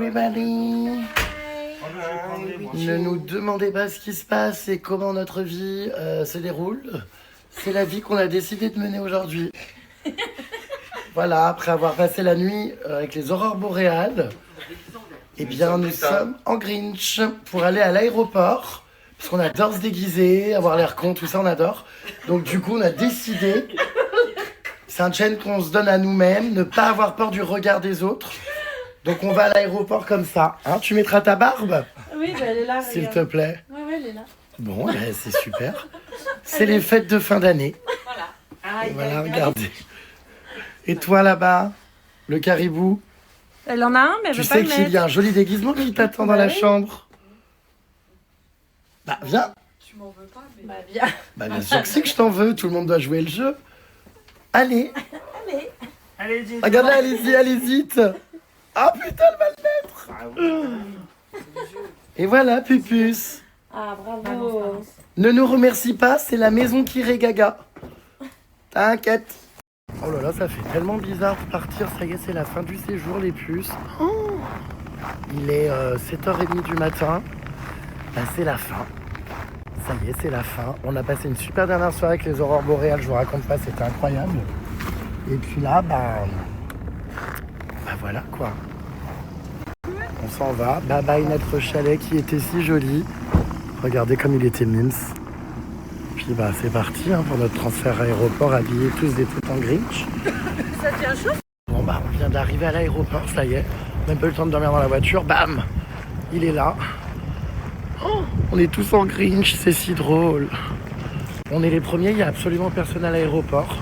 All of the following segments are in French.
everybody. Ne nous demandez pas ce qui se passe et comment notre vie se déroule. C'est la vie qu'on a décidé de mener aujourd'hui. Voilà, après avoir passé la nuit avec les aurores boréales, eh bien nous sommes en Grinch pour aller à l'aéroport. Parce qu'on adore se déguiser, avoir l'air con, tout ça on adore. Donc du coup on a décidé, c'est un challenge qu'on se donne à nous-mêmes, ne pas avoir peur du regard des autres. Donc on va à l'aéroport comme ça. Hein, tu mettras ta barbe ? Oui, bah, elle est là. S'il te plaît. Ouais, elle est là. Bon, bah, c'est super. C'est les fêtes de fin d'année. Voilà. Voilà, regardez. Et toi là-bas, le caribou, Elle en a un, mais elle tu veut pas sais le qu'il y mettre. a un joli déguisement qui t'attend dans la oui. chambre. Bah viens. Tu m'en veux pas, mais... Bah, bien. Bah bien sûr que c'est que je t'en veux, tout le monde doit jouer le jeu. Allez. Allez, dis. Regarde là, allez-y, allez-y. Ah putain, elle va le mettre. Et voilà, Pupus. Ah, bravo. Ne nous remercie pas, c'est la maison qui régaga. T'inquiète. Oh là là, ça fait tellement bizarre de partir. Ça y est, c'est la fin du séjour, les puces. Oh, il est 7h30 du matin. Bah, c'est la fin. Ça y est, c'est la fin. On a passé une super dernière soirée avec les aurores boréales. Je vous raconte pas, c'était incroyable. Et puis là, bah voilà quoi. On s'en va. Bye bye notre chalet qui était si joli. Regardez comme il était mimes. Puis bah c'est parti hein, pour notre transfert aéroport, habillés tous et toutes en Grinch. Ça tient chaud. Bon bah on vient d'arriver à l'aéroport, ça y est. Même pas eu le temps de dormir dans la voiture. Bam, il est là. Oh, on est tous en Grinch, c'est si drôle. On est les premiers, il n'y a absolument personne à l'aéroport.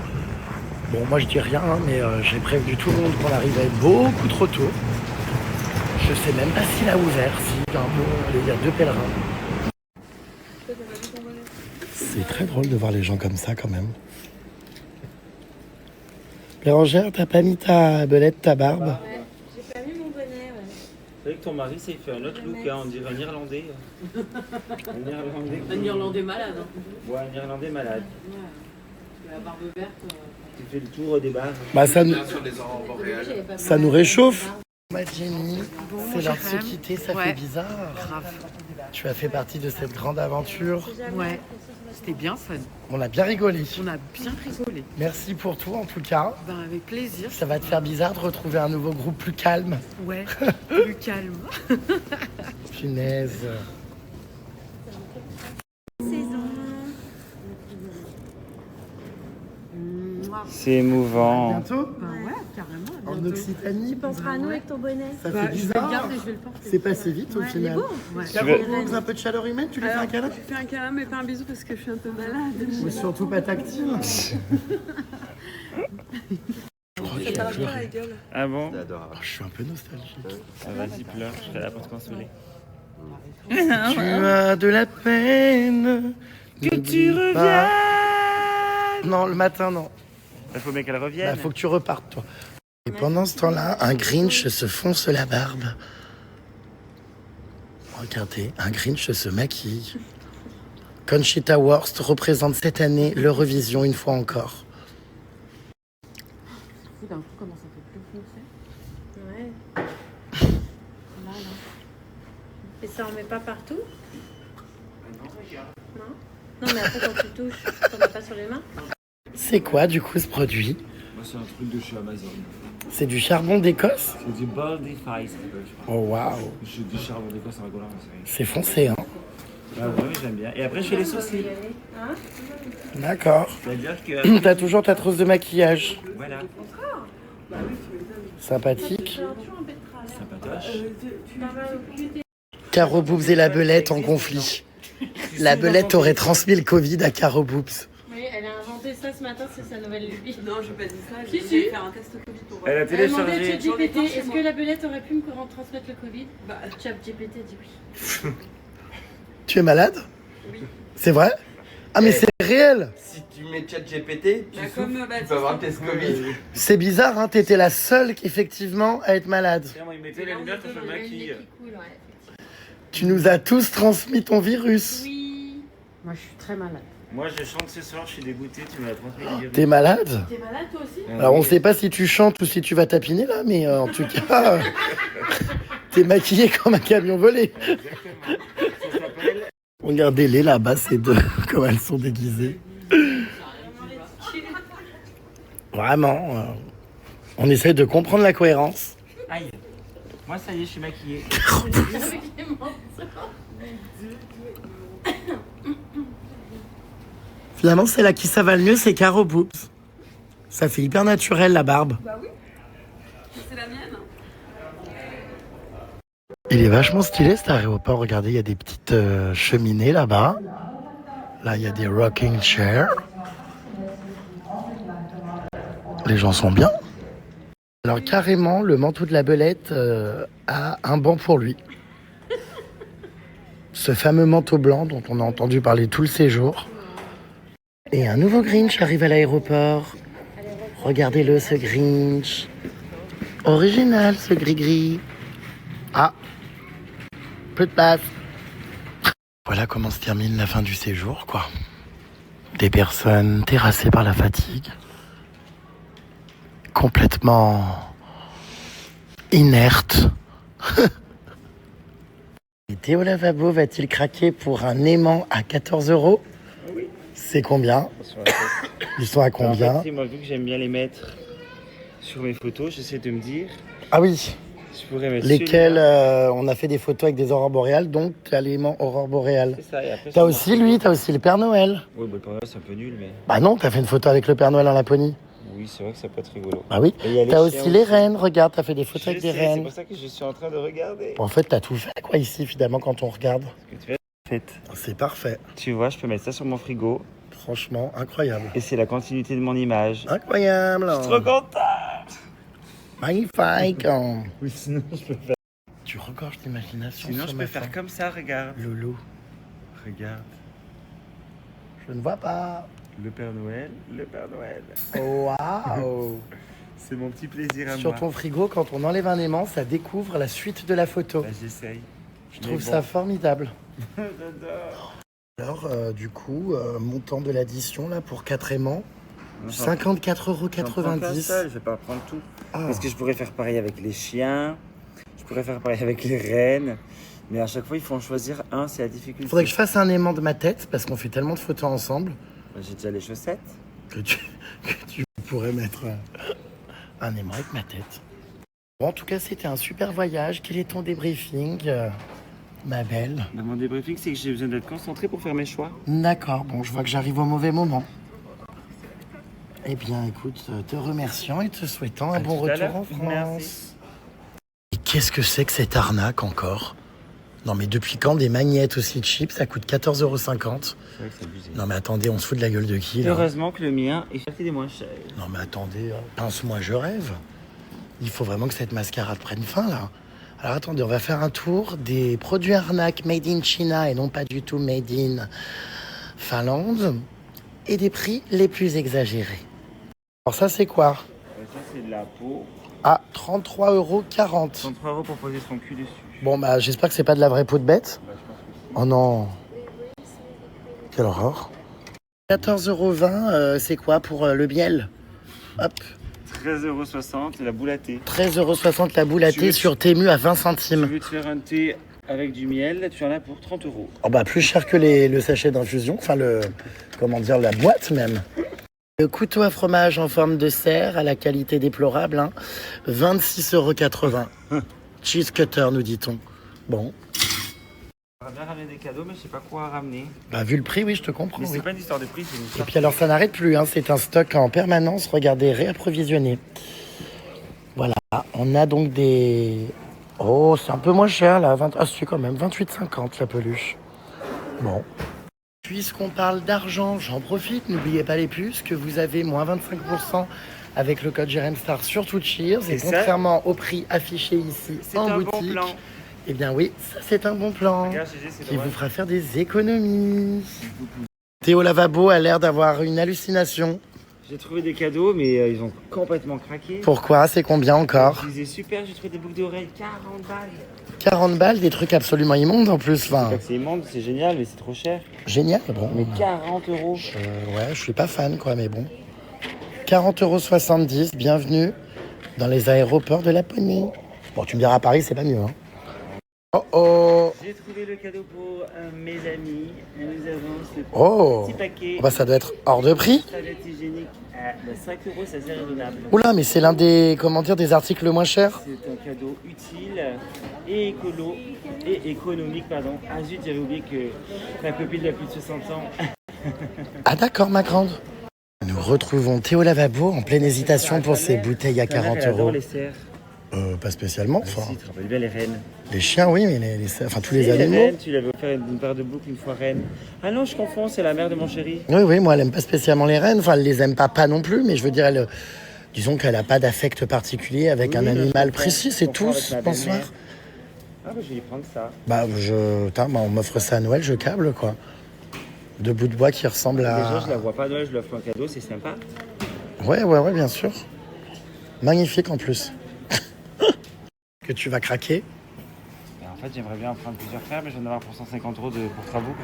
Bon, moi je dis rien, hein, mais j'ai prévenu tout le monde qu'on arrivait beaucoup trop tôt. Je sais même pas s'il a ouvert, si il y a 2 pèlerins. C'est très drôle de voir les gens comme ça quand même. Bérangère, t'as pas mis ta belette, ta barbe? Ouais, j'ai pas mis mon bonnet, ouais. C'est vrai que ton mari s'est fait un autre look, hein, on dirait un Irlandais. Un Irlandais. Un Irlandais malade. Hein. Ouais, un Irlandais malade. Ouais. La barbe verte. Tu fais le tour des bars. Bah ça nous J'avais pas Ça mis nous ma- réchauffe. Ma Jenny, Bon, c'est l'heure de se Jérém. quitter, ça Ouais. fait bizarre. Grave. Tu as fait partie de cette grande aventure. Ouais. C'était bien fun. On a bien rigolé. On a bien rigolé. Merci pour tout en tout cas. Ben, avec plaisir. Ça va te faire bizarre de retrouver un nouveau groupe plus calme. Ouais. Plus calme. Punaise. C'est émouvant. Bientôt Ben ouais, carrément. en bientôt. Occitanie. Tu penseras à nous avec ton bonnet. Ça Bah, fait je vais le bizarre. garder, je vais le porter. C'est passé vite au Ouais, il est final. beau. Ouais. Caro, veux- un peu de chaleur humaine, tu lui fais un Alors, câlin? je fais un câlin, mais pas un bisou parce que je suis un peu malade. Mais surtout pas tactile. Je crois qu'il a pleuré. Ah bon? Oh, je suis un peu nostalgique. Ah, vas-y, pleure, je serai là pour te consoler. Tu as de la peine. Que ne tu dis pas- reviens. Non, le matin, non. Il faut bien qu'elle Bah, revienne. faut que tu repartes, toi. Et pendant ce temps-là, un Grinch se fonce la barbe. Regardez, un Grinch se maquille. Conchita Wurst représente cette année l'Eurovision une fois encore. D'un coup, comment ça fait plus foncé? Ouais. Là, là. Et ça en met pas partout? Non. Non, mais après, quand tu touches, t'en mets pas sur les mains? C'est quoi, du coup, ce produit? Moi, c'est un truc de chez Amazon. C'est du charbon d'Écosse? C'est du Baldy Fry, ça s'appelle, je crois. Oh, waouh. Je dis charbon d'Écosse en rigolant, mais c'est C'est foncé, hein. rien. Ah ouais, j'aime bien. Et après, je fais les sourcils. Hein? D'accord. C'est-à-dire que. T'as toujours ta trousse de maquillage. Voilà. Sympathique. Sympatoche. Caro Boobs et la belette en conflit. La belette aurait transmis le Covid à Caro Boobs. Oui, elle a inventé ça ce matin, c'est sa nouvelle lubie. Non, j'ai pas dit ça. Si, J'ai si. fait faire un test Covid pour voir. Elle a Elle a demandé à téléchargé. ChatGPT, J'en ai pas chez est-ce moi. que la belette aurait pu me transmettre le Covid? Bah, ChatGPT dit oui. Tu es malade? Oui. C'est vrai? Ah mais c'est réel. Si tu mets ChatGPT, tu Bah, souffles, comme, tu Baptiste, peux avoir un hein. test Covid. C'est bizarre, hein, t'étais la seule effectivement à être malade. Tiens, moi, il mettait les lunettes quand je me maquille. Cool, ouais, effectivement. Tu nous as tous transmis ton virus. Oui. Moi, je suis très malade. Moi, je chante ce soir, je suis dégoûté, tu me l'as transmis le virus. T'es malade? T'es malade toi aussi? Alors on sait pas si tu chantes ou si tu vas tapiner là, mais en tout cas, T'es maquillée comme un camion volé. Exactement. Ça s'appelle... Regardez-les là-bas, ces deux, comme elles sont déguisées. Vraiment, on essaie de comprendre la cohérence. Aïe. Moi, ça y est, je suis maquillée. Finalement, celle à qui ça va le mieux, c'est Caro Boobs. Ça fait hyper naturel, la barbe. Bah oui. C'est la mienne. Il est vachement stylé, cet aéroport. Regardez, il y a des petites cheminées là-bas. Là, il y a des rocking chairs. Les gens sont bien. Alors, carrément, le manteau de la belette a un banc pour lui. Ce fameux manteau blanc dont on a entendu parler tout le séjour. Et un nouveau Grinch arrive à l'aéroport. Regardez-le, ce Grinch. Original, ce gris-gris. Ah, peu de place. Voilà comment se termine la fin du séjour, quoi. Des personnes terrassées par la fatigue. Complètement inertes. Et Théo Lavabo va-t-il craquer pour un aimant à 14 €? Oui. C'est combien? Ils sont à combien? En fait, moi, vu que j'aime bien les mettre sur mes photos, j'essaie de me dire... Ah oui, Je pourrais mettre lesquels on a fait des photos avec des aurores boréales, donc tu as l'aimant aurore boréale. C'est ça, et après... T'as aussi lui, t'as aussi le Père Noël. Oui, bah, pour moi, c'est un peu nul, mais... Bah non, t'as fait une photo avec le Père Noël en Laponie. Oui, c'est vrai que ça peut être rigolo. Bah oui. Et il y a les T'as chiens aussi les reines, regarde, t'as fait des photos Je avec des sais, C'est reines. pour ça que je suis en train de regarder. Bon, en fait, t'as tout fait, quoi, ici, finalement, quand on regarde. Que tu fais, en fait, C'est parfait. tu vois, je peux mettre ça sur mon frigo Franchement, incroyable. et c'est la continuité de mon image. Incroyable. Je suis trop content. Magnifique. Oui, sinon je peux faire. Tu regorges d'imagination Sinon sur je ma peux faire fin. comme ça, regarde. Loulou, Regarde. je ne vois pas. Le Père Noël, le Père Noël. Waouh. C'est mon petit plaisir à Sur moi. ton frigo, quand on enlève un aimant, ça découvre la suite de la photo. Bah, j'essaye. Je trouve ça formidable. Alors, du coup, montant de l'addition là pour 4 aimants, 54,90 €. Je vais pas prendre tout. Ah. Parce que je pourrais faire pareil avec les chiens. Je pourrais faire pareil avec les rennes. Mais à chaque fois, il faut en choisir un, c'est la difficulté. Il faudrait que je fasse un aimant de ma tête parce qu'on fait tellement de photos ensemble Bah, j'ai déjà les chaussettes. que tu pourrais mettre un aimant avec ma tête. Bon, en tout cas, c'était un super voyage. Quel est ton débriefing, ma belle? Bah, mon débriefing, c'est que j'ai besoin d'être concentré pour faire mes choix. D'accord, bon, je vois que j'arrive au mauvais moment. Eh bien, écoute, te remerciant et te souhaitant un À bon tout à retour l'heure. en France. Merci. Et qu'est-ce que c'est que cette arnaque encore? Non, mais depuis quand des magnettes aussi cheap, ça coûte 14,50 €? C'est vrai que c'est abusé. Non, mais attendez, on se fout de la gueule de qui, là? Heureusement que le mien est fait des moins chers. Non, mais attendez, pince-moi, je rêve. Il faut vraiment que cette mascarade prenne fin, là. Alors, attendez, on va faire un tour des produits arnaques made in China et non pas du tout made in Finlande et des prix les plus exagérés. Alors, ça, c'est quoi? Ça, c'est de la peau. Ah, 33,40 €. 33 € pour poser son cul dessus. Bon, bah, j'espère que c'est pas de la vraie peau de bête. Oh non. Quelle horreur. 14,20 €, c'est quoi pour le miel? Hop. 13,60 € la boule à thé. 13,60 € la boule à Tu thé veux- sur Temu à 20 Tu centimes. veux te faire un thé avec du miel, tu en as pour 30 €. Oh bah, plus cher que le sachet d'infusion, enfin comment dire, la boîte même. Le couteau à fromage en forme de cerf à la qualité déplorable, hein, 26,80 €. Cheese cutter, nous dit-on. Bon, J'aurais bien ramené des cadeaux, mais je sais pas quoi ramener. bah vu le prix, oui, je te comprends. Mais Oui. c'est pas une histoire de prix, c'est une Et histoire. puis alors, ça n'arrête plus, hein, c'est un stock en permanence, regardez, réapprovisionné. Voilà, on a donc des... Oh, c'est un peu moins cher là, ah si quand même, 28,50 la peluche. Bon. Puisqu'on parle d'argent, j'en profite, n'oubliez pas les puces, que vous avez moins 25% avec le code GRMSTAR sur tout Cheers. Et Et ça, contrairement au prix affiché ici C'est en un boutique, bon plan. eh bien oui, ça c'est un bon plan Regarde, GG, c'est qui vous dommage. fera faire des économies. Théo Lavabo a l'air d'avoir une hallucination. J'ai trouvé des cadeaux, mais ils ont complètement craqué. Pourquoi? C'est combien encore? Je disais super, j'ai trouvé des boucles d'oreilles, 40 balles. 40 balles, des trucs absolument immondes en plus. C'est Enfin, pas que c'est immonde, c'est génial, mais c'est trop cher. génial. Bon, Mais 40 €. ouais, je suis pas fan quoi, mais bon. 40,70 €, bienvenue dans les aéroports de Laponie. Bon, tu me diras à Paris, c'est pas mieux. Hein. Oh oh. J'ai trouvé le cadeau pour mes amis. Nous avons ce Oh. petit paquet. Bah ça doit être hors de prix. Serviette hygiénique à 5 €, c'est assez raisonnable. Oula, mais c'est l'un des, comment dire, des articles le moins chers. C'est un cadeau utile et écolo et économique, pardon. Ah zut, j'avais oublié que ma copine a plus de 60 ans. Ah d'accord, ma grande. Nous retrouvons Théo Lavabo en pleine hésitation pour ses bouteilles à 40 Elle adore euros. les cerfs. Pas spécialement. Ah, Enfin, si, tu te rappelles bien les rennes. les chiens, oui, mais enfin tous les Si, animaux. rennes, tu l'avais offert une paire de boucles une fois reine. Ah non, je confonds, c'est la mère de mon chéri. Oui, oui, moi elle aime pas spécialement les rennes. Enfin, elle les aime pas non plus, mais je veux dire, disons qu'elle a pas d'affect particulier avec un Oui, je animal comprends. précis, Je c'est comprends tout. avec ma Bonsoir. belle-mère. Ah bah je vais y prendre ça. Bah, on m'offre ça à Noël, je câble quoi. Deux bouts de bois qui ressemblent Déjà, à. je la vois pas à Noël, je lui offre un cadeau, c'est sympa. Ouais, bien sûr. Magnifique en plus. Que tu vas craquer. Et en fait, j'aimerais bien en prendre plusieurs paires, mais j'en ai avoir pour 150 € pour travaux.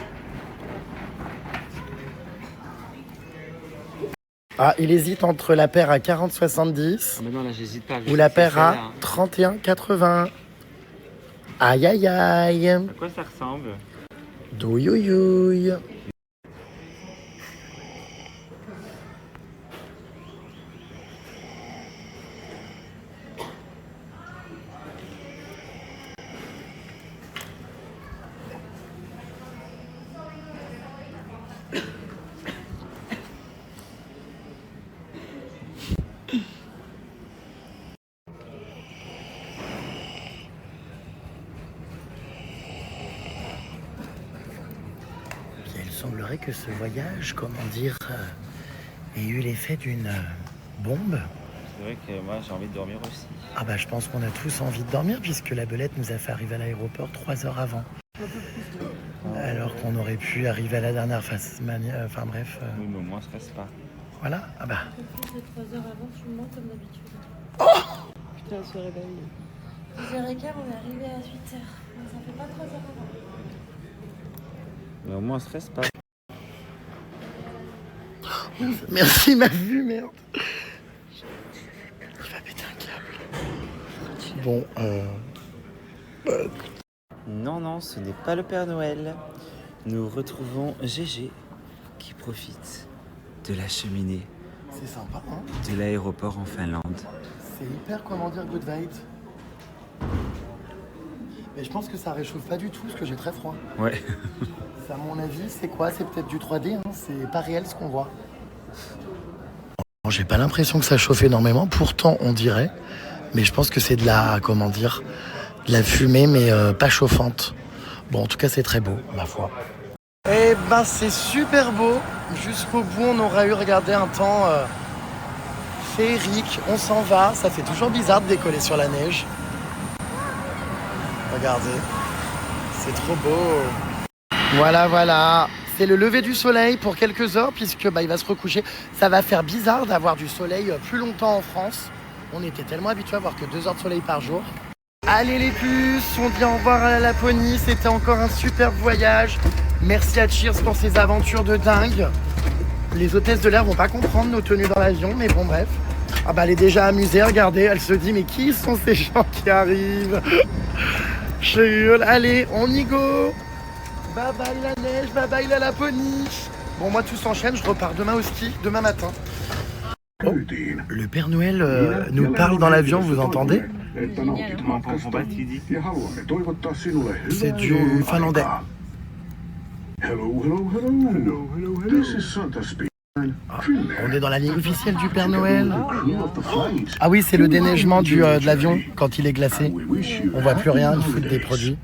Ah, il hésite entre la paire à 40,70 Ah mais non, là, j'hésite pas. ou la paire celle-là, à 31,80. Aïe aïe aïe. À quoi ça ressemble? Douillouille. Il semblerait que ce voyage, comment dire, ait eu l'effet d'une bombe. C'est vrai que moi, j'ai envie de dormir aussi. Ah bah je pense qu'on a tous envie de dormir puisque la belette nous a fait arriver à l'aéroport 3 heures avant. Alors qu'on aurait pu arriver à la dernière phase. Enfin bref. Oui, mais au moins, on se stresse pas. Voilà. Ah bah. 3 heures avant, tu me mens comme d'habitude. Putain, elle se réveille. 10h15, on est arrivé à 8h. Mais ça fait pas 3 heures avant. Mais au moins, on se stresse pas. Merci ma vue, merde. Il va péter un câble. Bon, Non, non, ce n'est pas le Père Noël. Nous retrouvons Gégé qui profite de la cheminée c'est sympa, hein. de l'aéroport en Finlande. C'est hyper, comment dire, good vibes. Mais je pense que ça réchauffe pas du tout parce que j'ai très froid. Ouais. À mon avis, c'est quoi? C'est peut-être du 3D, hein. C'est pas réel ce qu'on voit. J'ai pas l'impression que ça chauffe énormément, pourtant on dirait. Mais je pense que c'est de la, comment dire, de la fumée, mais pas chauffante. Bon, en tout cas, c'est très beau, ma foi. Eh ben, c'est super beau. Jusqu'au bout, on aura eu, regardez, un temps féerique. On s'en va. Ça fait toujours bizarre de décoller sur la neige. Regardez. C'est trop beau. Voilà. C'est le lever du soleil pour quelques heures, puisque il va se recoucher. Ça va faire bizarre d'avoir du soleil plus longtemps en France. On était tellement habitués à avoir que 2 heures de soleil par jour. Allez les puces, on dit au revoir à la Laponie. C'était encore un super voyage. Merci à Cheers pour ces aventures de dingue. Les hôtesses de l'air vont pas comprendre nos tenues dans l'avion, mais bon bref. Ah bah elle est déjà amusée, regardez, elle se dit mais qui sont ces gens qui arrivent? Je hurle, allez, on y go. Bye bye la neige, bye bye la Laponie. Bon moi tout s'enchaîne, je repars demain au ski, demain matin. Oh, le Père Noël nous parle dans l'avion, vous entendez? C'est du finlandais. On est dans la ligne officielle du Père Noël. Ah oui, c'est le déneigement de l'avion quand il est glacé. On voit plus rien, il fout des produits.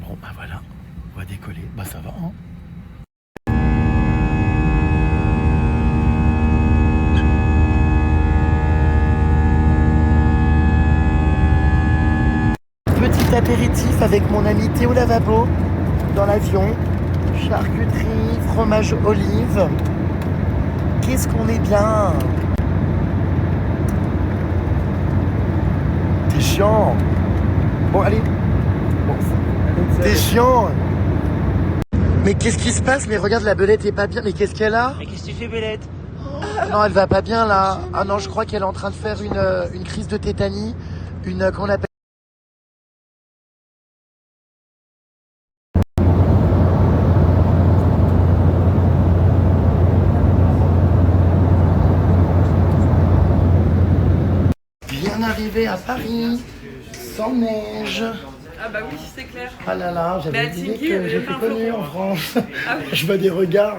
Bon bah voilà, on va décoller. Bah ça va, hein. Petit apéritif avec mon ami Théo Lavabo dans l'avion. Charcuterie, fromage olive. Qu'est-ce qu'on est bien. T'es chiant. Bon allez. Bon. T'es chiant. Mais qu'est-ce qui se passe? Mais regarde, la belette est pas bien. Mais qu'est-ce qu'elle a? Mais qu'est-ce que tu fais, Belette? Non, elle va pas bien là. Ah non, je crois qu'elle est en train de faire une crise de tétanie. Qu'on appelle arrivé à Paris, sans neige. Ah bah oui, c'est clair. Ah là là, j'avais Mais à oublié Tiggy, il y que avait j'étais plein de connu flocons. en France. Ah oui. Je vois des regards.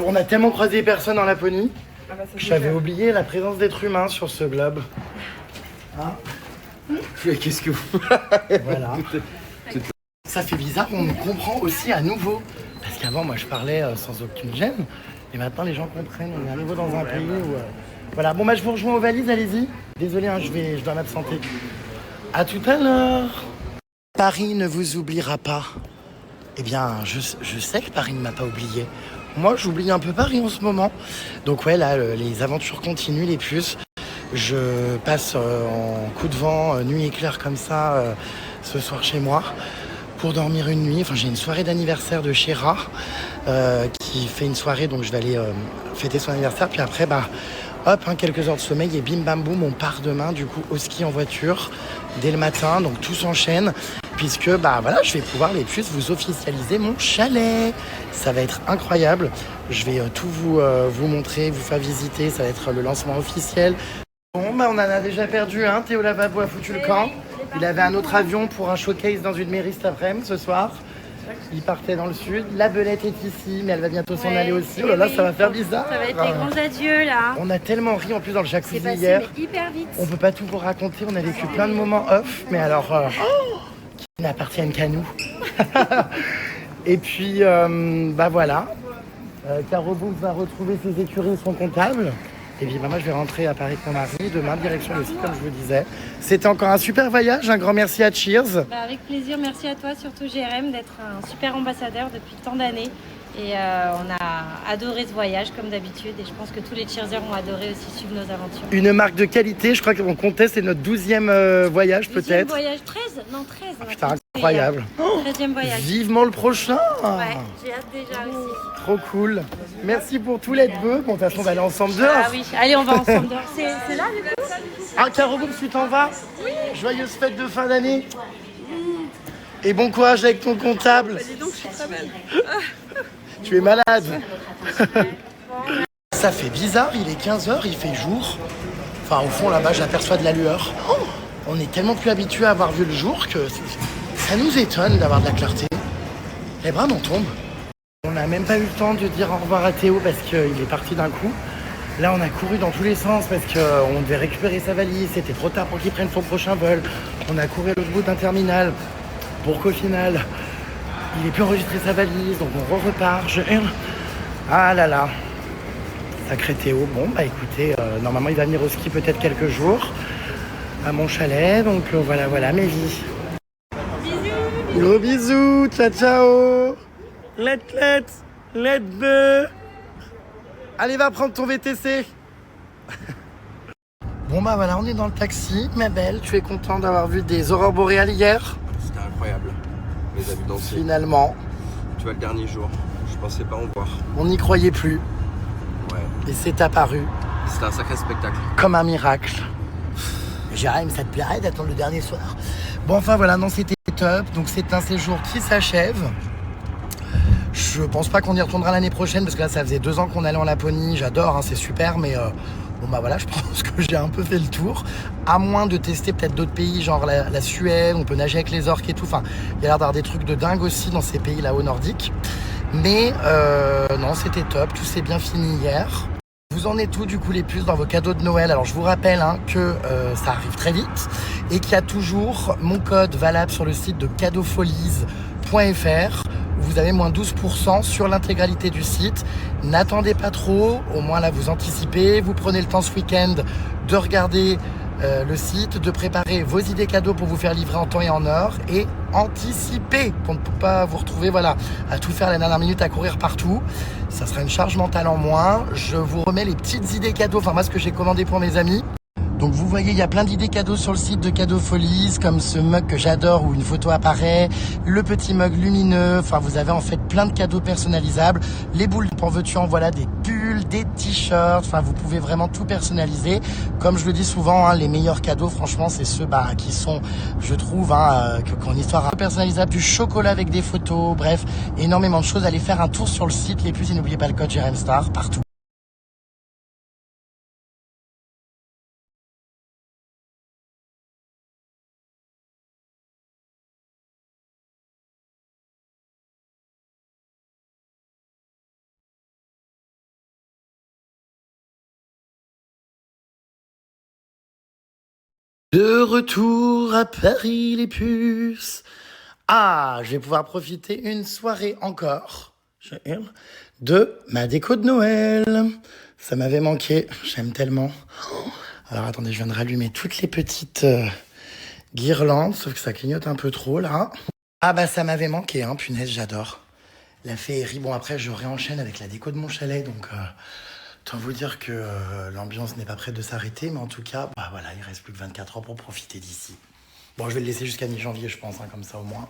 On a tellement croisé personne en Laponie. Ah bah ça, c'est J'avais clair. oublié la présence d'êtres humains sur ce globe. Hein? Qu'est-ce que vous... Voilà. Ça fait bizarre, on nous comprend aussi à nouveau. Parce qu'avant, moi, je parlais sans aucune gêne. Et maintenant, les gens comprennent. On est à nouveau dans un pays où... Voilà. Bon, bah, je vous rejoins aux valises, allez-y. Désolé, hein, je dois m'absenter. À tout à l'heure. Paris ne vous oubliera pas. Eh bien, je sais que Paris ne m'a pas oublié. Moi, j'oublie un peu Paris en ce moment. Donc ouais, là, les aventures continuent, les puces. Je passe en coup de vent, nuit éclair comme ça, ce soir chez moi, pour dormir une nuit. Enfin, j'ai une soirée d'anniversaire de Chéra, qui fait une soirée, donc je vais aller fêter son anniversaire. Puis après, bah, hop, hein, quelques heures de sommeil et bim bam boum, on part demain, du coup, au ski en voiture, dès le matin. Donc tout s'enchaîne. Puisque bah voilà, je vais pouvoir les puces vous officialiser mon chalet. Ça va être incroyable. Je vais tout vous montrer, vous faire visiter. Ça va être le lancement officiel. Bon bah on en a déjà perdu un. Théo Lavabo a foutu le camp. Il avait un autre avion pour un showcase dans une mairie cet après-midi, ce soir. Il partait dans le sud. La belette est ici, mais elle va bientôt s'en aller aussi. Oh là là, ça va faire bizarre. Ça va être les grands adieux là. On a tellement ri en plus dans le C'est jacuzzi passé hier. mais hyper vite. On peut pas tout vous raconter. On a vécu plein de moments off, mais alors... qui n'appartiennent qu'à nous. Et puis, bah voilà. Caro Boux va retrouver ses écuries et son comptable. Et puis bah, moi, je vais rentrer à Paris avec mon mari. Demain, direction le site, comme je vous disais. C'était encore un super voyage. Un grand merci à Cheers. Bah, avec plaisir, merci à toi, surtout GRM, d'être un super ambassadeur depuis tant d'années. Et on a adoré ce voyage comme d'habitude. Et je pense que tous les cheersers ont adoré aussi suivre nos aventures. Une marque de qualité. Je crois qu'on comptait, c'est notre 12e voyage Deuxième peut-être. voyage, 13? Non, 13. on a Putain, compté, incroyable. 13e voyage. Vivement le prochain. Ouais, j'ai hâte déjà aussi. Trop cool. Merci pour tout l'aide bœuf. Bon, de toute façon, on va aller ensemble dehors. Ah oui, allez, on va ensemble dehors. C'est là du coup? Ah, Caro Boux, tu t'en vas? Oui. Joyeuse fête de fin d'année. Et bon courage avec ton comptable. Dis donc, je suis très belle. Tu es malade. Ça fait bizarre, il est 15h, il fait jour. Enfin, au fond, là-bas, j'aperçois de la lueur. Oh, on est tellement plus habitué à avoir vu le jour que ça nous étonne d'avoir de la clarté. Les bras m'en tombent. On n'a même pas eu le temps de dire au revoir à Théo parce qu'il est parti d'un coup. Là, on a couru dans tous les sens parce qu'on devait récupérer sa valise. C'était trop tard pour qu'il prenne son prochain vol. On a couru à l'autre bout d'un terminal pour qu'au final, il ait pu enregistrer sa valise. Donc, on repart. Ah là là. Sacré Théo. Bon, bah écoutez, normalement, il va venir au ski peut-être quelques jours à mon chalet. Donc, voilà mes vies. Bisous. Gros bisous. Ciao, ciao. Let be. Allez, va prendre ton VTC. Bon bah voilà, on est dans le taxi. Ma belle, tu es content d'avoir vu des aurores boréales hier? C'était incroyable. Les amis danser. Finalement, Tu vois, le dernier jour, je pensais pas en voir. on n'y croyait plus. Ouais. Et c'est apparu C'était un sacré spectacle. comme un miracle. Jérôme, ça te plairait d'attendre le dernier soir? Bon, enfin voilà, non, c'était top. Donc c'est un séjour qui s'achève. Je pense pas qu'on y retournera l'année prochaine parce que là, ça faisait 2 ans qu'on allait en Laponie. J'adore, hein, c'est super, mais bon bah voilà, je pense que j'ai un peu fait le tour. À moins de tester peut-être d'autres pays, genre la Suède, on peut nager avec les orques et tout. Enfin, il y a l'air d'avoir des trucs de dingue aussi dans ces pays là-haut nordiques. Mais non, c'était top, tout s'est bien fini hier. Vous en êtes où du coup les puces dans vos cadeaux de Noël? Alors je vous rappelle que ça arrive très vite et qu'il y a toujours mon code valable sur le site de cadeaufolies.fr. Vous avez moins 12% sur l'intégralité du site. N'attendez pas trop, au moins là vous anticipez. Vous prenez le temps ce week-end de regarder le site, de préparer vos idées cadeaux pour vous faire livrer en temps et en heure et anticiper pour ne pas vous retrouver à tout faire à la dernière minute, à courir partout. Ça sera une charge mentale en moins. Je vous remets les petites idées cadeaux, enfin moi ce que j'ai commandé pour mes amis. Donc vous voyez, il y a plein d'idées cadeaux sur le site de Cadeau Folies, comme ce mug que j'adore où une photo apparaît, le petit mug lumineux, enfin vous avez en fait plein de cadeaux personnalisables, les boules en veux-tu en voilà, des pulls, des t-shirts, enfin vous pouvez vraiment tout personnaliser. Comme je le dis souvent, hein, les meilleurs cadeaux franchement c'est ceux qui sont, je trouve, qu'en histoire personnalisable, du chocolat avec des photos, bref, énormément de choses. Allez faire un tour sur le site, les puces, et n'oubliez pas le code Jérém Star partout. De retour à Paris les puces. Ah, je vais pouvoir profiter une soirée encore de ma déco de Noël. Ça m'avait manqué, j'aime tellement. Alors attendez, je viens de rallumer toutes les petites guirlandes, sauf que ça clignote un peu trop là. Ah bah ça m'avait manqué, hein, punaise, j'adore. La féerie, bon après je réenchaîne avec la déco de mon chalet, donc autant vous dire que l'ambiance n'est pas prête de s'arrêter, mais en tout cas, bah voilà, il reste plus que 24 heures pour profiter d'ici. Bon, je vais le laisser jusqu'à mi-janvier, je pense, hein, comme ça au moins.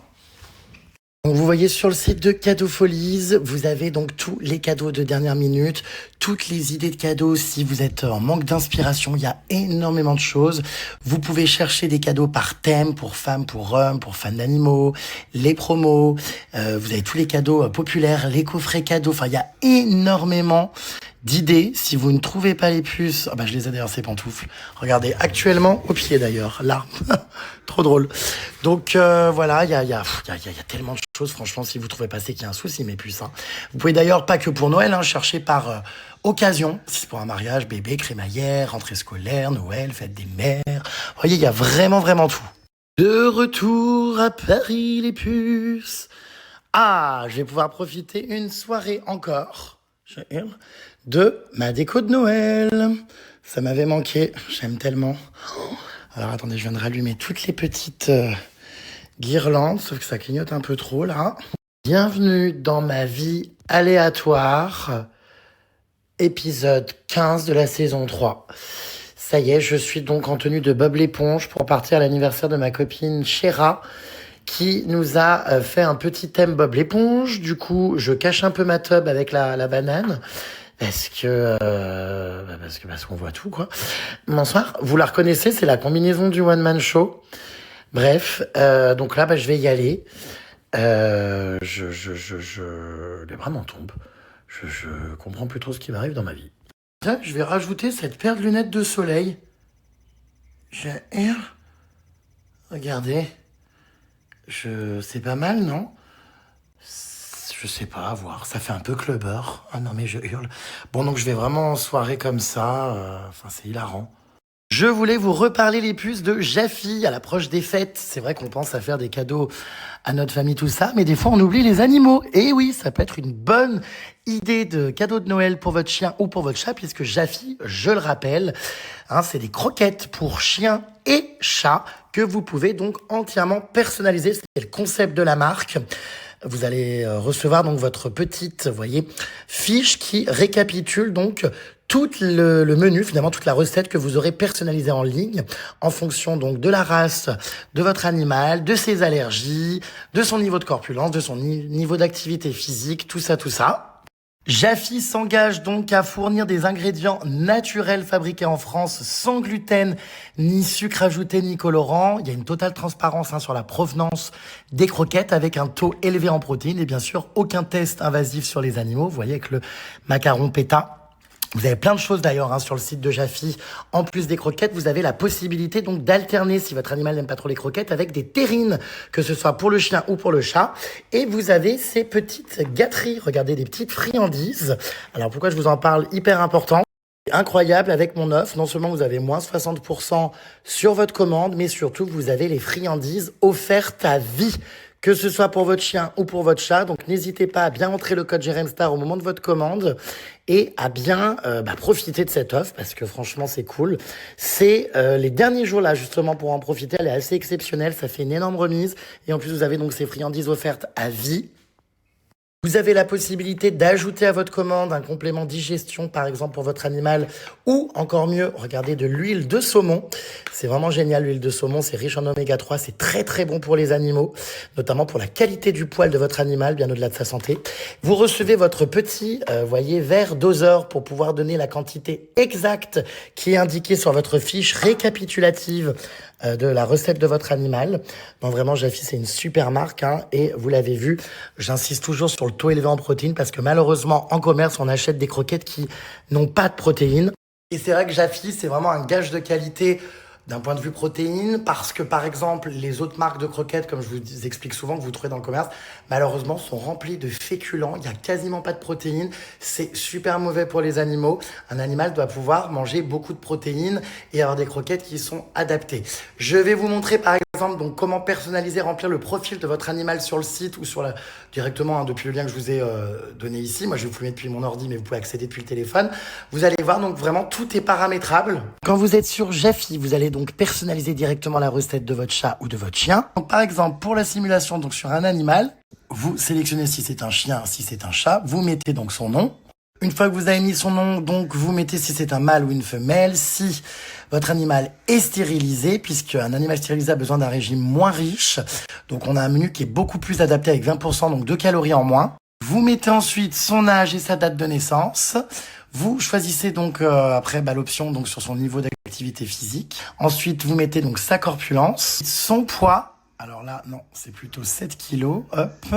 Donc vous voyez sur le site de Cadeau Folies, vous avez donc tous les cadeaux de dernière minute, toutes les idées de cadeaux. Si vous êtes en manque d'inspiration, il y a énormément de choses. Vous pouvez chercher des cadeaux par thème, pour femmes, pour hommes, pour fans d'animaux, les promos. Vous avez tous les cadeaux populaires, les coffrets cadeaux. Enfin, il y a énormément d'idées. Si vous ne trouvez pas les puces, ah bah je les ai d'ailleurs ces pantoufles. Regardez, actuellement au pied d'ailleurs, là, trop drôle. Donc voilà, il y a tellement de choses. Franchement, si vous trouvez pas, c'est qu'il y a un souci, mes puces. Hein. Vous pouvez d'ailleurs pas que pour Noël, hein, chercher par occasion. Si c'est pour un mariage, bébé, crémaillère, rentrée scolaire, Noël, fête des mères. Vous voyez, il y a vraiment tout. De retour à Paris les puces. Ah, je vais pouvoir profiter une soirée encore de ma déco de Noël. Ça m'avait manqué, j'aime tellement. Alors attendez, je viens de rallumer toutes les petites guirlandes, sauf que ça clignote un peu trop là. Bienvenue dans ma vie aléatoire, épisode 15 de la saison 3. Ça y est, je suis donc en tenue de Bob l'éponge pour partir à l'anniversaire de ma copine Chéra, qui nous a fait un petit thème Bob l'éponge. Du coup, je cache un peu ma tub avec la banane. Parce qu'on voit tout, quoi. Bonsoir. Vous la reconnaissez, c'est la combinaison du One Man Show. Bref, donc là, je vais y aller. Les bras m'en tombent. Je comprends plus trop ce qui m'arrive dans ma vie. Là, je vais rajouter cette paire de lunettes de soleil. Regardez. C'est pas mal, non? Je sais pas, à voir. Ça fait un peu clubber. Ah non, mais je hurle. Bon, donc je vais vraiment en soirée comme ça. Enfin, c'est hilarant. Je voulais vous reparler les puces de Jaffy à l'approche des fêtes. C'est vrai qu'on pense à faire des cadeaux à notre famille, tout ça, mais des fois on oublie les animaux. Et oui, ça peut être une bonne idée de cadeau de Noël pour votre chien ou pour votre chat, puisque Jaffy, je le rappelle, hein, c'est des croquettes pour chiens et chats que vous pouvez donc entièrement personnaliser. C'est le concept de la marque. Vous allez recevoir donc votre petite, vous voyez, fiche qui récapitule donc tout le menu, finalement toute la recette que vous aurez personnalisée en ligne en fonction donc de la race de votre animal, de ses allergies, de son niveau de corpulence, de son niveau d'activité physique, tout ça. Jaffy s'engage donc à fournir des ingrédients naturels fabriqués en France sans gluten, ni sucre ajouté, ni colorant. Il y a une totale transparence sur la provenance des croquettes avec un taux élevé en protéines et bien sûr aucun test invasif sur les animaux. Vous voyez avec le macaron PETA. Vous avez plein de choses d'ailleurs sur le site de Jaffy. En plus des croquettes, vous avez la possibilité donc d'alterner, si votre animal n'aime pas trop les croquettes, avec des terrines, que ce soit pour le chien ou pour le chat. Et vous avez ces petites gâteries, regardez, des petites friandises. Alors pourquoi je vous en parle, hyper important. Incroyable avec mon offre, non seulement vous avez moins 60% sur votre commande, mais surtout vous avez les friandises offertes à vie. Que ce soit pour votre chien ou pour votre chat. Donc, n'hésitez pas à bien entrer le code JRMSTAR au moment de votre commande et à bien profiter de cette offre parce que franchement, c'est cool. C'est les derniers jours là, justement, pour en profiter. Elle est assez exceptionnelle. Ça fait une énorme remise. Et en plus, vous avez donc ces friandises offertes à vie. Vous avez la possibilité d'ajouter à votre commande un complément digestion, par exemple pour votre animal, ou encore mieux, regardez, de l'huile de saumon. C'est vraiment génial, l'huile de saumon, c'est riche en oméga 3, c'est très bon pour les animaux, notamment pour la qualité du poil de votre animal, bien au-delà de sa santé. Vous recevez votre petit, voyez, verre doseur pour pouvoir donner la quantité exacte qui est indiquée sur votre fiche récapitulative de la recette de votre animal. Donc vraiment, Jaffy, c'est une super marque, et vous l'avez vu, j'insiste toujours sur le taux élevé en protéines parce que malheureusement, en commerce, on achète des croquettes qui n'ont pas de protéines. Et c'est vrai que Jaffy, c'est vraiment un gage de qualité d'un point de vue protéines, parce que par exemple, les autres marques de croquettes, comme je vous explique souvent, que vous trouvez dans le commerce, malheureusement, sont remplies de féculents. Il n'y a quasiment pas de protéines. C'est super mauvais pour les animaux. Un animal doit pouvoir manger beaucoup de protéines et avoir des croquettes qui sont adaptées. Je vais vous montrer par exemple donc comment personnaliser, remplir le profil de votre animal sur le site ou sur directement depuis le lien que je vous ai donné ici. Moi, je vais vous le mettre depuis mon ordi, mais vous pouvez accéder depuis le téléphone. Vous allez voir, donc vraiment, tout est paramétrable. Quand vous êtes sur Jaffy, vous allez donc personnaliser directement la recette de votre chat ou de votre chien. Donc, par exemple, pour la simulation donc sur un animal, vous sélectionnez si c'est un chien, si c'est un chat. Vous mettez donc son nom. Une fois que vous avez mis son nom, donc vous mettez si c'est un mâle ou une femelle, si votre animal est stérilisé, puisque un animal stérilisé a besoin d'un régime moins riche. Donc on a un menu qui est beaucoup plus adapté avec 20% donc de calories en moins. Vous mettez ensuite son âge et sa date de naissance. Vous choisissez donc après l'option donc sur son niveau d'activité physique. Ensuite vous mettez donc sa corpulence, son poids. Alors là non, c'est plutôt 7 kilos. Hop.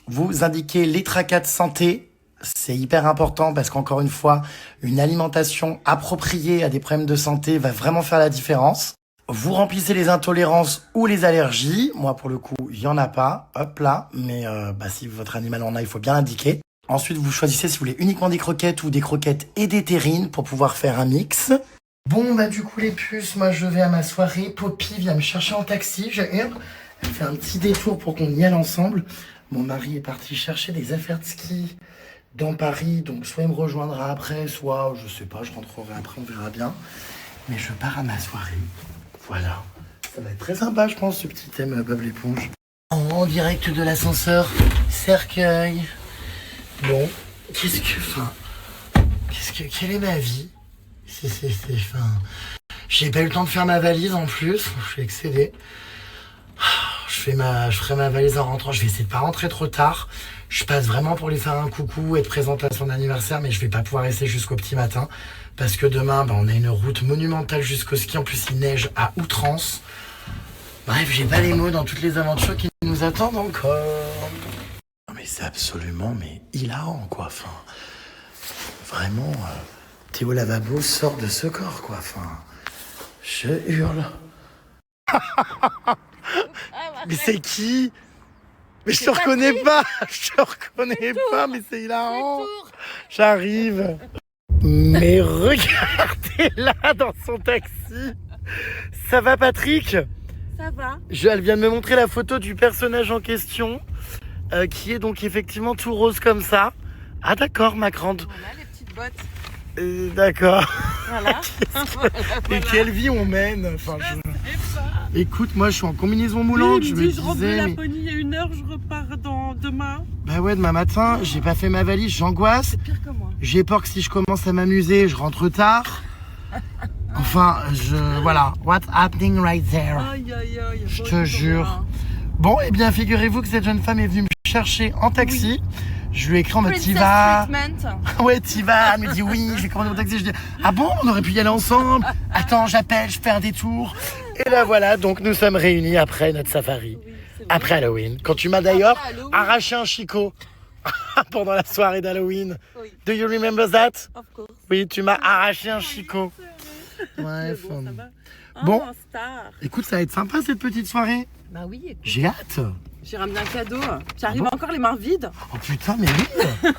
Vous indiquez les tracas de santé. C'est hyper important parce qu'encore une fois, une alimentation appropriée à des problèmes de santé va vraiment faire la différence. Vous remplissez les intolérances ou les allergies. Moi, pour le coup, il y en a pas. Hop là. Mais si votre animal en a, il faut bien l'indiquer. Ensuite, vous choisissez si vous voulez uniquement des croquettes ou des croquettes et des terrines pour pouvoir faire un mix. Bon, du coup, les puces, moi, je vais à ma soirée. Poppy vient me chercher en taxi. Elle fait un petit détour pour qu'on y aille ensemble. Mon mari est parti chercher des affaires de ski dans Paris, donc soit il me rejoindra après, soit, je sais pas, je rentrerai après, on verra bien. Mais je pars à ma soirée. Voilà. Ça va être très sympa, je pense, ce petit thème Bob l'éponge. En direct de l'ascenseur, cercueil. Bon, quelle est ma vie? J'ai pas eu le temps de faire ma valise en plus, je suis excédé. Je ferai ma valise en rentrant, je vais essayer de pas rentrer trop tard. Je passe vraiment pour lui faire un coucou, être présente à son anniversaire, mais je vais pas pouvoir rester jusqu'au petit matin. Parce que demain, on a une route monumentale jusqu'au ski. En plus, il neige à outrance. Bref, j'ai pas les mots dans toutes les aventures qui nous attendent encore. Non mais c'est absolument hilarant, quoi. Enfin, vraiment, Théo Lavabo sort de ce corps, quoi. Enfin, je hurle. Mais c'est qui? Mais je te reconnais pas. Je te reconnais pas, mais c'est hilarant. J'arrive. Mais regardez-la dans son taxi. Ça va, Patrick? Ça va. Elle vient de me montrer la photo du personnage en question, qui est donc effectivement tout rose comme ça. Ah d'accord, ma grande. Voilà les petites bottes. D'accord. Voilà. Et quelle vie on mène. Enfin, écoute, moi je suis en combinaison moulante. Oui, je rentre de mais... Laponie, il y a 1 heure, je repars demain. Bah ouais, demain matin, j'ai pas fait ma valise, j'angoisse. C'est pire que moi. J'ai peur que si je commence à m'amuser, je rentre tard. Enfin, voilà. What's happening right there? Aïe, aïe, aïe. Je te jure. Bon, eh bien, figurez-vous que cette jeune femme est venue me chercher en taxi. Oui. Je lui ai écrit en mode t'y vas. Ouais, t'y vas. Elle me dit oui, je vais commander mon taxi. Je dis ah bon, on aurait pu y aller ensemble. Attends, j'appelle, je fais un détour. Et là voilà, donc nous sommes réunis après notre safari. Oui, après Halloween. Quand tu m'as d'ailleurs arraché un chicot pendant la soirée d'Halloween. Oui. Do you remember that? Of course. Oui, tu m'as arraché un chicot. Ouais, bon, ça va. Bon, star. Écoute, ça va être sympa cette petite soirée. Bah oui, écoute. J'ai hâte. J'ai ramené un cadeau. J'arrive encore les mains vides. Oh putain, mais oui.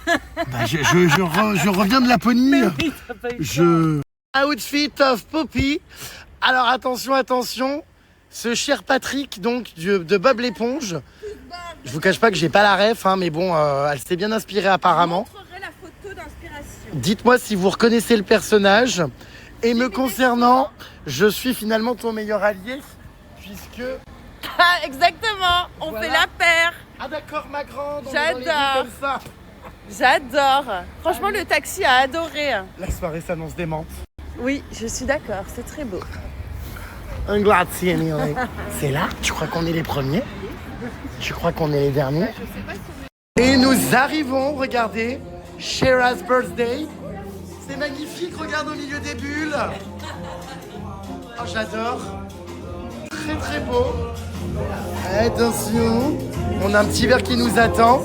Je reviens de Laponie. Mais oui, t'as pas eu Outfit of Poppy. Alors attention. Ce cher Patrick, donc, de Bob l'éponge. Je vous cache pas que j'ai pas la ref, mais bon, elle s'est bien inspirée apparemment. Je montrerai la photo d'inspiration. Dites-moi si vous reconnaissez le personnage. Et me concernant, je suis finalement ton meilleur allié, puisque... Ah, exactement, on fait la paire. Ah d'accord, ma grande, on j'adore. est dans les rues comme ça. J'adore. Franchement, le taxi a adoré. La soirée s'annonce démente. Oui, je suis d'accord, c'est très beau. Un grazie, mille. C'est là? Tu crois qu'on est les premiers? Tu crois qu'on est les derniers? Et nous arrivons, regardez, Shera's birthday. C'est magnifique, regarde au milieu des bulles. Oh, j'adore. Très très beau. Attention, on a un petit verre qui nous attend.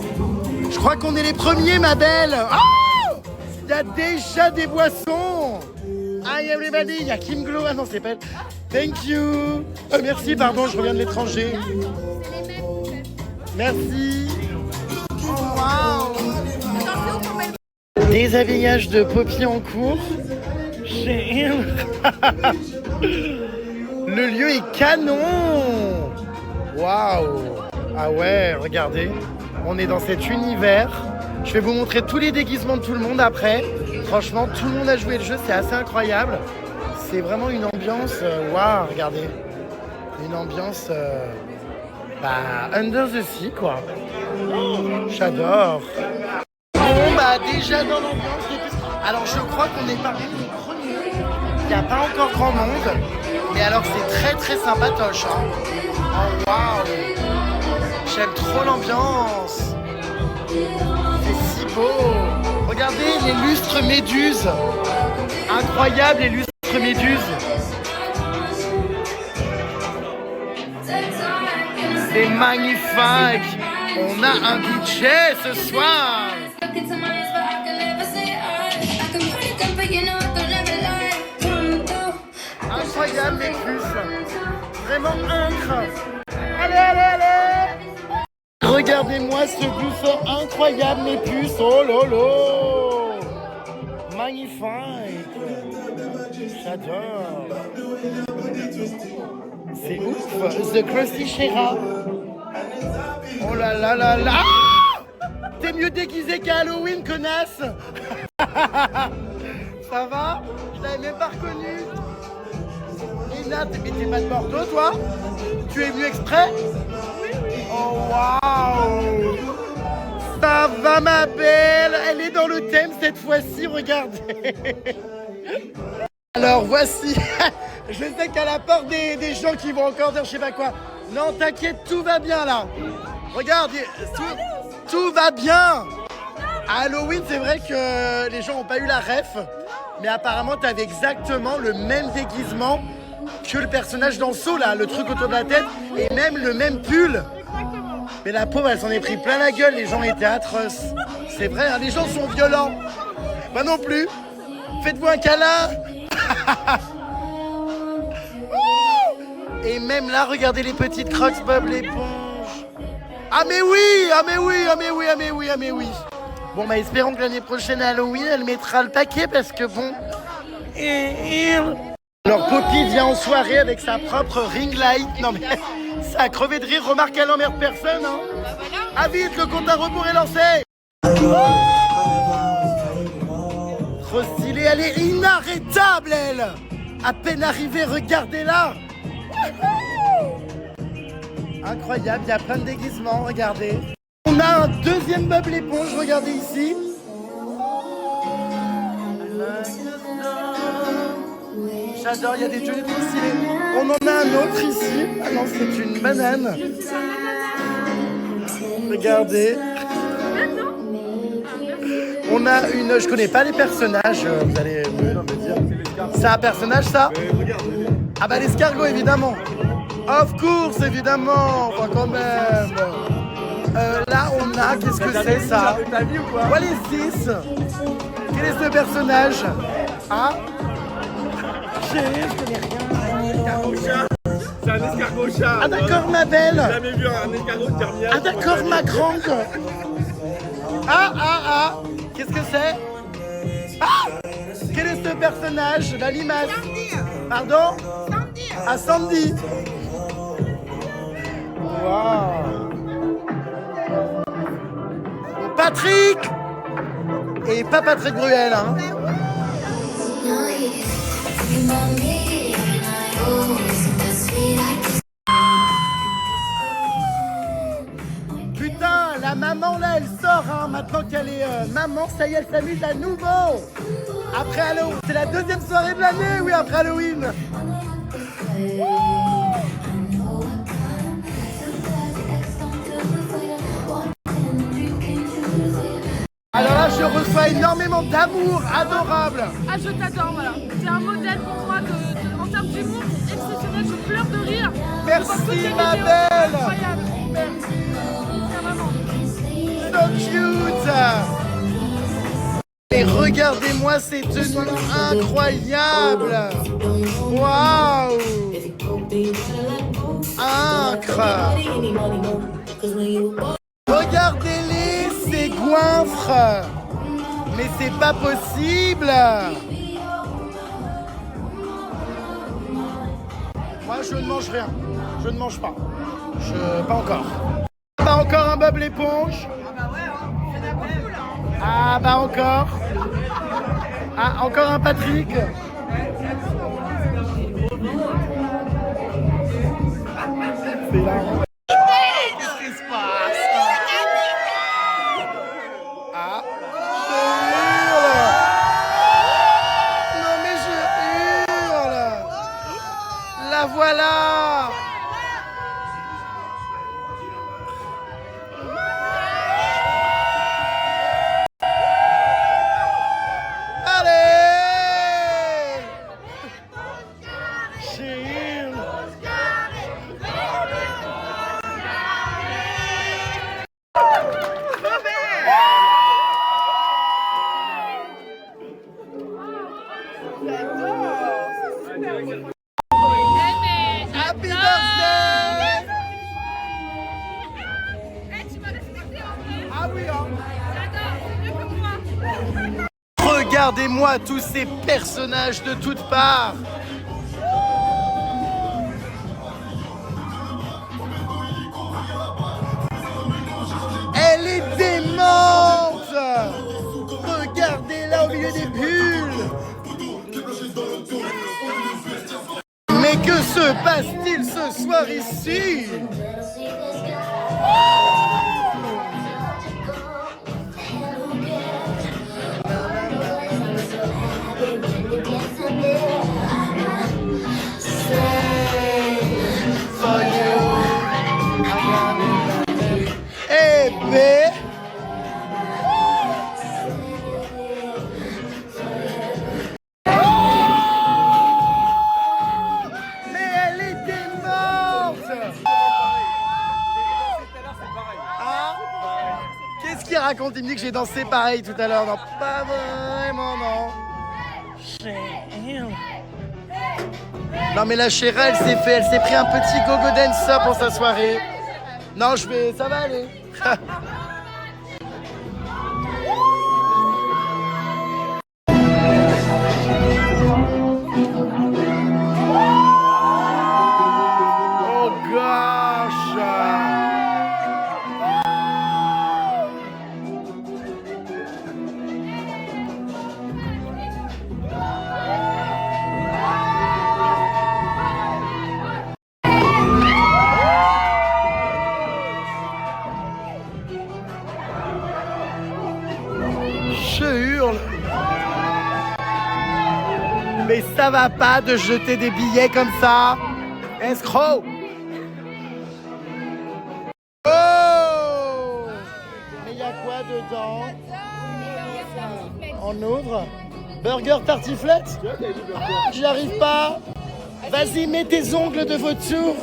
Je crois qu'on est les premiers, ma belle. Oh, il y a déjà des boissons. Hi everybody, il y a Kim Glow, ah non c'est pas elle. Thank you. Merci, pardon, je reviens de l'étranger. Merci. Oh, wow. Déshabillage de Poppy en cours. Le lieu est canon. Waouh. Ah ouais, regardez. On est dans cet univers. Je vais vous montrer tous les déguisements de tout le monde après. Franchement, tout le monde a joué le jeu, c'est assez incroyable. C'est vraiment une ambiance, waouh, regardez. Une ambiance, under the sea, quoi. Oh, j'adore. Bon, bah, déjà dans l'ambiance. Alors, je crois qu'on est parmi les premiers. Il n'y a pas encore grand monde. Mais alors, c'est très, très sympatoche. Hein. Oh, waouh. J'aime trop l'ambiance. C'est si beau. Regardez les lustres méduses. Incroyable les lustres méduses. C'est magnifique. On a un DJ ce soir. Incroyable les puces. Vraiment incroyable. Allez, allez, allez. Regardez-moi ce buffet incroyable, mes puces. Oh lolo. Magnifique. J'adore. C'est ouf. The Krusty Shera. Oh là là là là. Ah, t'es mieux déguisé qu'à Halloween, connasse. Ça va? Je l'avais même pas reconnu. Ina, mais t'es pas de Bordeaux, toi? Tu es venu exprès? Oh waouh! Ça va ma belle! Elle est dans le thème cette fois-ci, regardez! Alors voici, je sais qu'à la porte des gens qui vont encore dire je sais pas quoi. Non t'inquiète, tout va bien là! Regarde, tout va bien! À Halloween, c'est vrai que les gens n'ont pas eu la ref, mais apparemment t'avais exactement le même déguisement que le personnage dans Saw là, le truc autour de la tête, et même le même pull. Mais la pauvre, elle s'en est pris plein la gueule, les gens étaient atroces. C'est vrai, hein, les gens sont violents. Moi non plus. Faites-vous un câlin. Et même là, regardez les petites crocs Bob l'éponge. Ah mais oui, ah mais oui, ah mais oui, ah mais oui, ah mais oui. Bon bah espérons que l'année prochaine à Halloween, elle mettra le paquet parce que bon... Alors Poppy vient en soirée avec sa propre ring light. Non mais ça a crevé de rire, remarque qu'elle emmerde personne hein. Ah vite, le compte à rebours est lancé. Trop stylée, elle est inarrêtable elle. À peine arrivée, regardez-la. Incroyable, il y a plein de déguisements, regardez. On a un deuxième Bob l'éponge, regardez ici. J'adore, il y a des Johnny Depp stylés. On en a un autre ici. Ah non, c'est une banane. Regardez. On a une... Je connais pas les personnages, vous allez me dire. C'est un personnage ça? Ah bah l'escargot évidemment. Of course évidemment. Enfin quand même. Là on a... Qu'est-ce que c'est ça? What is this? Quel est ce personnage? Ah, je connais rien. C'est un escargot chat. Ah d'accord ma belle. J'ai jamais vu un escargot terminal. Ah d'accord ma grande. Ah. Qu'est-ce que c'est? Ah, quel est ce personnage? La limace. Pardon? Sandy. Ah Sandy. Waouh. Patrick. Et pas Patrick Bruel hein. Putain, la maman là elle sort hein, maintenant qu'elle est maman, ça y est elle s'amuse à nouveau. Après Halloween, c'est la deuxième soirée de l'année, oui après Halloween. Alors là je reçois énormément d'amour, adorable. Ah, je t'adore, voilà. C'est un modèle pour moi en termes d'humour exceptionnel. Je pleure de rire. Merci ma belle. Incroyable. Merci. C'est vraiment. So cute. Et regarde. Regardez-moi ces tenues incroyables. Waouh. Incroyable. Regardez-les, ces goinfres. Mais c'est pas possible. Moi, je ne mange rien. Je ne mange pas. Pas encore. Pas encore un Bob l'éponge. Ah bah encore. Ah, encore un Patrick. C'est là. Qu'est-ce qui se passe? Ah, je hurle. Non mais je hurle. La voilà. Happy birthday! Tu m'as respecté en vrai. Ah oui, hein. J'adore, c'est mieux que moi. Regardez-moi tous ces personnages de toutes parts. Elle est démente. Regardez-la au milieu des bulles. Mais que se passe-t-il ce soir ici? Eh ben, mais elle était morte. Ah, qu'est-ce qu'il raconte? Il me dit que j'ai dansé pareil tout à l'heure. Non, pas vraiment, non. Non mais la Chéra, elle s'est pris un petit gogo dancer pour sa soirée. Non, ça va aller. Oh gosh. Je hurle. Mais ça va pas de jeter des billets comme ça. Escroc. Oh. Mais il y a quoi dedans? On ouvre. Burger tartiflette? Ah, j'y arrive pas. Vas-y, mets tes ongles de vautour.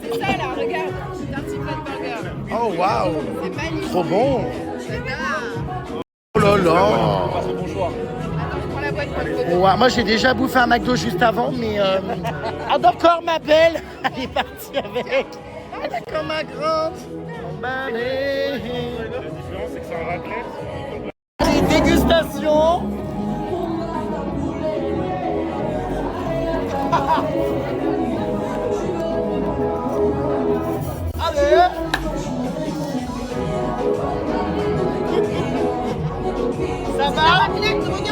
C'est ça là, regarde. Tartiflette burger. Oh waouh. C'est magnifique. Trop bon. J'adore. Oh là là. Attends, je prends la boîte pour le photo. Ouais, moi j'ai déjà bouffé un McDo juste avant, mais ah d'accord ma belle, elle est partie avec. Ah d'accord ma grande. Emballée. La différence, c'est que c'est un raclette. Allez, dégustation. Allez. Ça va?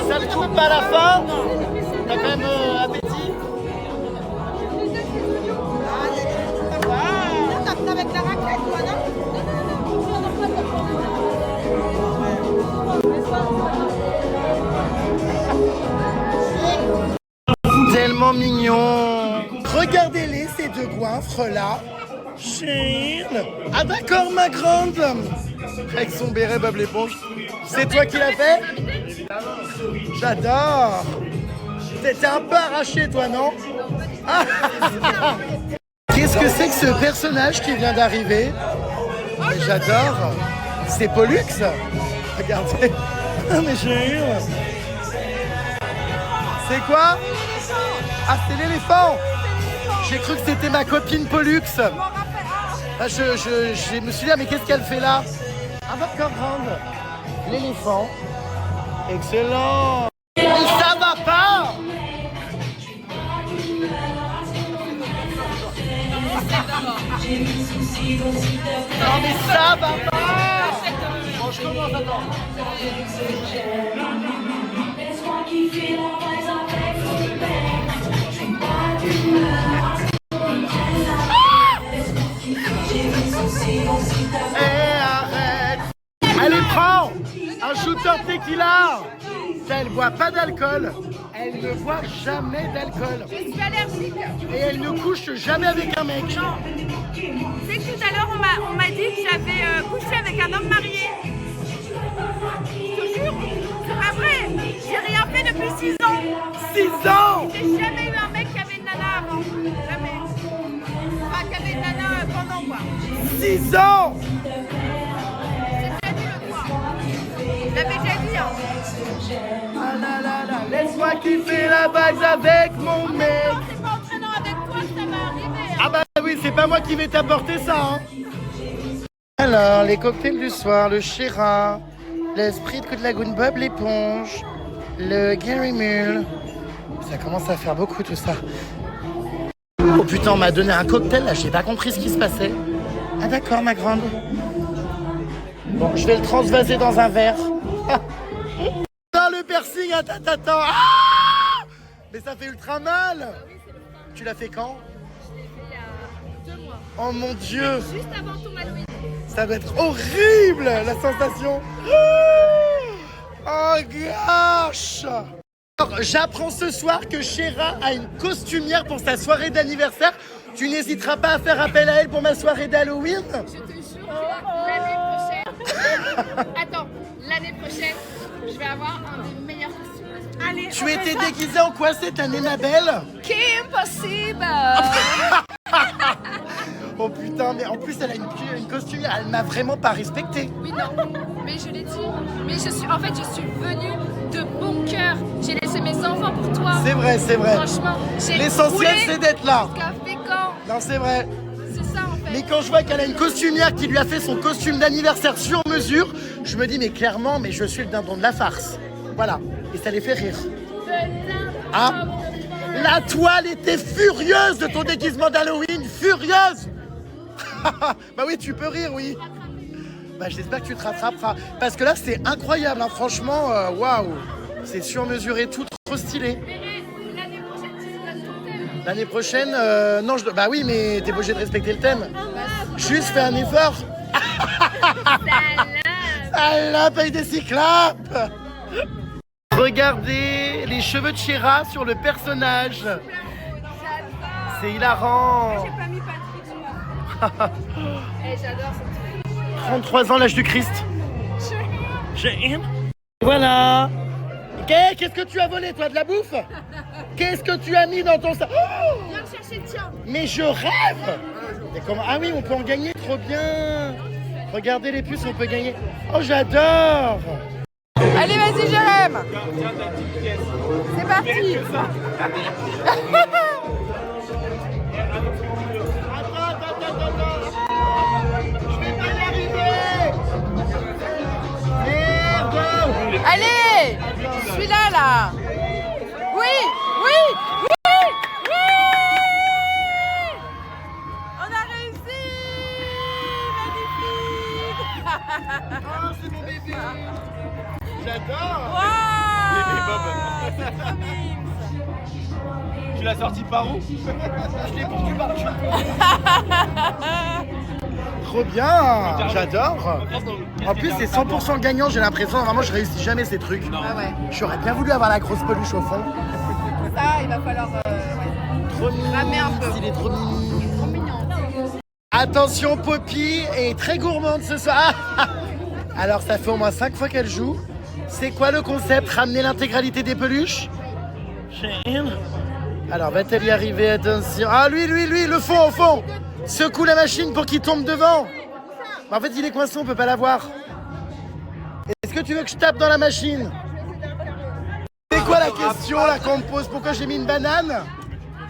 Ça te coupe pas à la fin? T'as quand même appétit? Avec la raclette, toi, non? Tellement mignon. Regardez-les, ces deux goinfres là. Charles. Ah d'accord ma grande. Avec son béret Bob l'éponge. C'est toi qui l'as fait? J'adore. T'es un peu arraché toi, non? Ah. Qu'est-ce que c'est que ce personnage qui vient d'arriver? J'adore. C'est Pollux. Regardez. Mais j'ai eu. C'est quoi? Ah, c'est l'éléphant. J'ai cru que c'était ma copine Pollux. Ah, je me suis dit, ah, mais qu'est-ce qu'elle fait là? Ah, d'accord, grande. L'éléphant. Excellent. Mais ça va pas. Non, mais ça va pas. Bon, je commence, attends. Arrête. Allez, prends un shooter tequila. Elle boit pas d'alcool. Elle ne boit jamais d'alcool. Je suis allergique. Et elle ne couche jamais avec un mec. Non. C'est que tout à l'heure, on m'a dit que j'avais couché avec un homme marié. Je te jure, c'est pas vrai. J'ai rien fait depuis 6 ans. 6 ans. J'ai jamais eu un mec qui avait une nana avant. Jamais. Enfin, qui avait une nana pendant quoi. 6 ans. J'ai déjà dit le soir. Je l'avais déjà dit, hein. Ah là là là, laisse-moi kiffer la bague avec mon mec. Non, c'est pas entraînant avec toi que ça va arriver. Hein. Ah bah oui, c'est pas moi qui vais t'apporter ça, hein. Alors, les cocktails du soir, le Shira, le Sprite Coup de Lagoon Bob l'éponge, le Gary Mule. Ça commence à faire beaucoup tout ça. Oh putain, on m'a donné un cocktail là, j'ai pas compris ce qui se passait. Ah d'accord, ma grande. Bon, je vais le transvaser dans un verre. Ah, le piercing, attends. Ah, mais ça fait ultra mal. Tu l'as fait quand? Il y a 2 mois. Oh mon Dieu. Juste avant ton Halloween. Ça va être horrible, la sensation. Oh gosh. Alors, j'apprends ce soir que Chéra a une costumière pour sa soirée d'anniversaire. Tu n'hésiteras pas à faire appel à elle pour ma soirée d'Halloween? Je te jure que l'année prochaine... Attends, l'année prochaine, je vais avoir un des meilleurs costumes. Allez, Tu étais déguisée en quoi cette année, ma belle? Kim Possible. Oh putain, mais en plus elle a une costumière, elle m'a vraiment pas respectée. Oui, non, mais je l'ai dit. Mais je suis venue de bon cœur. J'ai laissé mes enfants pour toi. C'est vrai. Franchement, j'ai L'essentiel roulé c'est d'être là. café quand. Non, c'est vrai. C'est ça en fait. Mais quand je vois qu'elle a une costumière qui lui a fait son costume d'anniversaire sur mesure, je me dis mais clairement, mais je suis le dindon de la farce. Voilà, et ça les fait rire. Ah, la toile était furieuse de ton déguisement d'Halloween, furieuse. Bah oui, tu peux rire, oui. Bah j'espère que tu te rattraperas. Parce que là, c'est incroyable, hein. Franchement, waouh. C'est surmesuré, tout trop stylé. L'année prochaine, tu donnes ton thème. L'année prochaine, non, bah oui, mais t'es obligé de respecter le thème. Juste fais un effort. Allah, paye des cyclopes. Regardez les cheveux de Chéra sur le personnage. C'est hilarant. J'ai pas mis Patrick. J'adore ce 33 ans, l'âge du Christ. Voilà. Qu'est-ce que tu as volé, toi, de la bouffe? Qu'est-ce que tu as mis dans ton sac? Oh, Viens le chercher, tiens. mais je rêve. Mais comment... Ah oui, on peut en gagner, trop bien. Regardez les puces, on peut gagner. Oh, j'adore. Allez, vas-y, Jérém. C'est parti. Attends. Je vais pas y arriver. Merde. Allez, celui-là, Oui. On a réussi. Magnifique. Oh, c'est mon bébé. J'adore. Waouh. Bébé Bob. C'est trop mignon. Tu l'as sorti par où? Je l'ai pourdu par le cul. Trop bien. J'adore. En plus, c'est 100% gagnant, j'ai l'impression. Vraiment, je réussis jamais ces trucs. Ah ouais. J'aurais bien voulu avoir la grosse peluche au fond. Ça, il va falloir Trop mignon. ramer un peu. Il est trop mignon. Trop mignon. Attention, Poppy est très gourmande ce soir. Alors, ça fait au moins 5 fois qu'elle joue. C'est quoi le concept? Ramener l'intégralité des peluches? Alors, va-t-elle y arriver? Attention. Ah, lui, le fond, au fond. Secoue la machine pour qu'il tombe devant. En fait, il est coincé, on peut pas l'avoir. Est-ce que tu veux que je tape dans la machine? C'est quoi la question là qu'on me pose? Pourquoi j'ai mis une banane?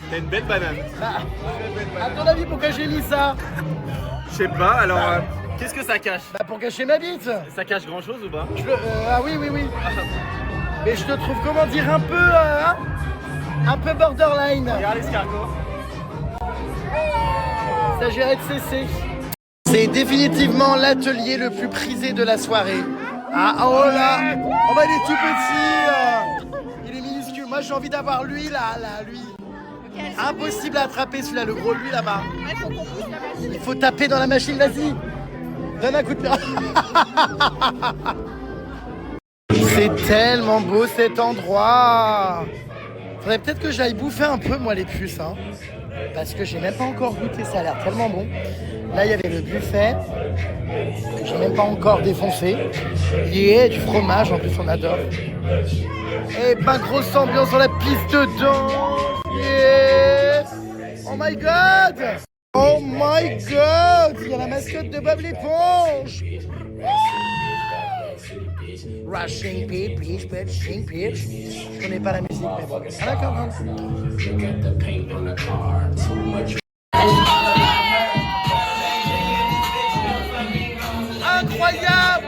T'as une belle banane. À ton avis, pourquoi j'ai mis ça? Je sais pas, alors qu'est-ce que ça cache? Bah pour cacher ma bite. Ça cache grand chose ou pas? Ah oui. Mais je te trouve, comment dire, un peu borderline. Regarde l'escargot. Ça s'agirait de cesser. C'est définitivement l'atelier le plus prisé de la soirée. Ah oh là, oh bah il est tout petit, il est minuscule. Moi j'ai envie d'avoir lui là, lui. Impossible à attraper celui-là, le gros lui là-bas. Il faut taper dans la machine, vas-y. Donne un coup de pied. C'est tellement beau cet endroit. Faudrait peut-être que j'aille bouffer un peu moi les puces, hein. Parce que j'ai même pas encore goûté, ça a l'air tellement bon. Là il y avait le buffet, que j'ai même pas encore défoncé. Et du fromage, en plus on adore. Et ben grosse ambiance sur la piste de danse. Yeah. Oh my god! Oh my god! Il y a la mascotte de Bob l'éponge! Rushing Peach, Pushing Peach. Je connais pas la musique, mais bon. Ah d'accord. Incroyable!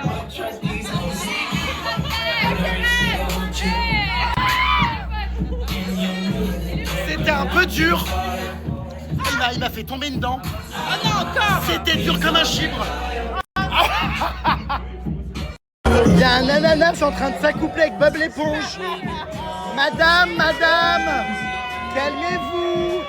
C'était un peu dur. Il m'a fait tomber une dent. Ah non, encore! C'était dur comme un chibre. Il y a un ananas en train de s'accoupler avec Bob l'éponge. Madame, calmez-vous.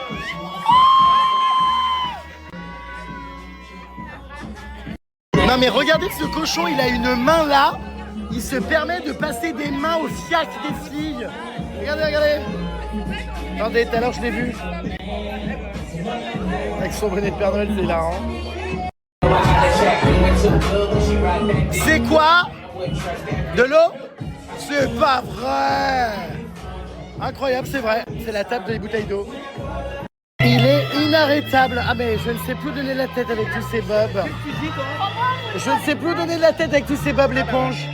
Non mais regardez ce cochon, il a une main là. Il se permet de passer des mains au fiac des filles. Regardez. Attendez, tout à l'heure je l'ai vu. Avec son bonnet de Père Noël, c'est là. C'est quoi? De l'eau? C'est pas vrai! Incroyable, c'est vrai. C'est la table des bouteilles d'eau. Il est inarrêtable. Ah mais je ne sais plus donner la tête avec tous ces bobs. Je ne sais plus donner de la tête avec tous ces bobs l'éponge.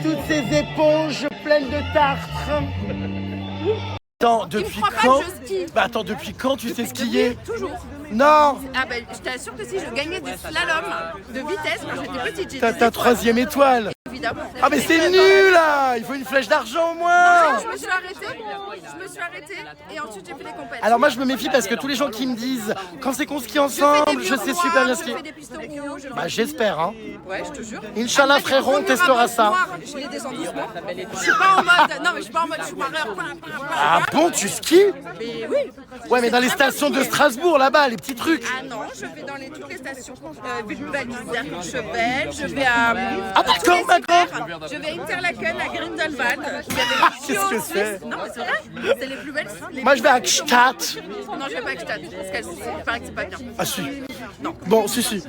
Toutes ces éponges pleines de tartre. Attends, depuis quand? Attends, depuis quand tu sais skier? Toujours. Non! Ah ben, je t'assure que si je gagnais des slaloms de vitesse quand j'étais petite, T'as ta 3e étoile. Évidemment. Ah mais c'est nul là! Il faut une flèche d'argent au moins! Je me suis arrêtée et ensuite j'ai fait des compètes. Alors moi je me méfie parce que tous les gens qui me disent quand c'est qu'on skie ensemble, je sais super bien skier. Je fais des pistes rouges. Bah j'espère hein. Ouais, je te jure. Inch'Allah frérot, on testera ça. Je l'ai descendu doucement. Je suis pas en mode. Non mais je suis pas en mode Schumacher. Ah bon, tu skis? Mais oui. Ouais mais dans les stations de Strasbourg là-bas, les petits trucs. Ah non, je vais dans toutes les stations. Villeval-d'Isère, Courchevel, je vais à. Ah d'accord ma grande. Je vais à Interlaken, à Grindelwald. Qu'est-ce que c'est? Non mais c'est vrai, c'est les plus belles. Moi je vais à Gstaad. Non, je vais pas à Gstaad, parce qu'il paraît que c'est pas bien. Ah si. Bon si.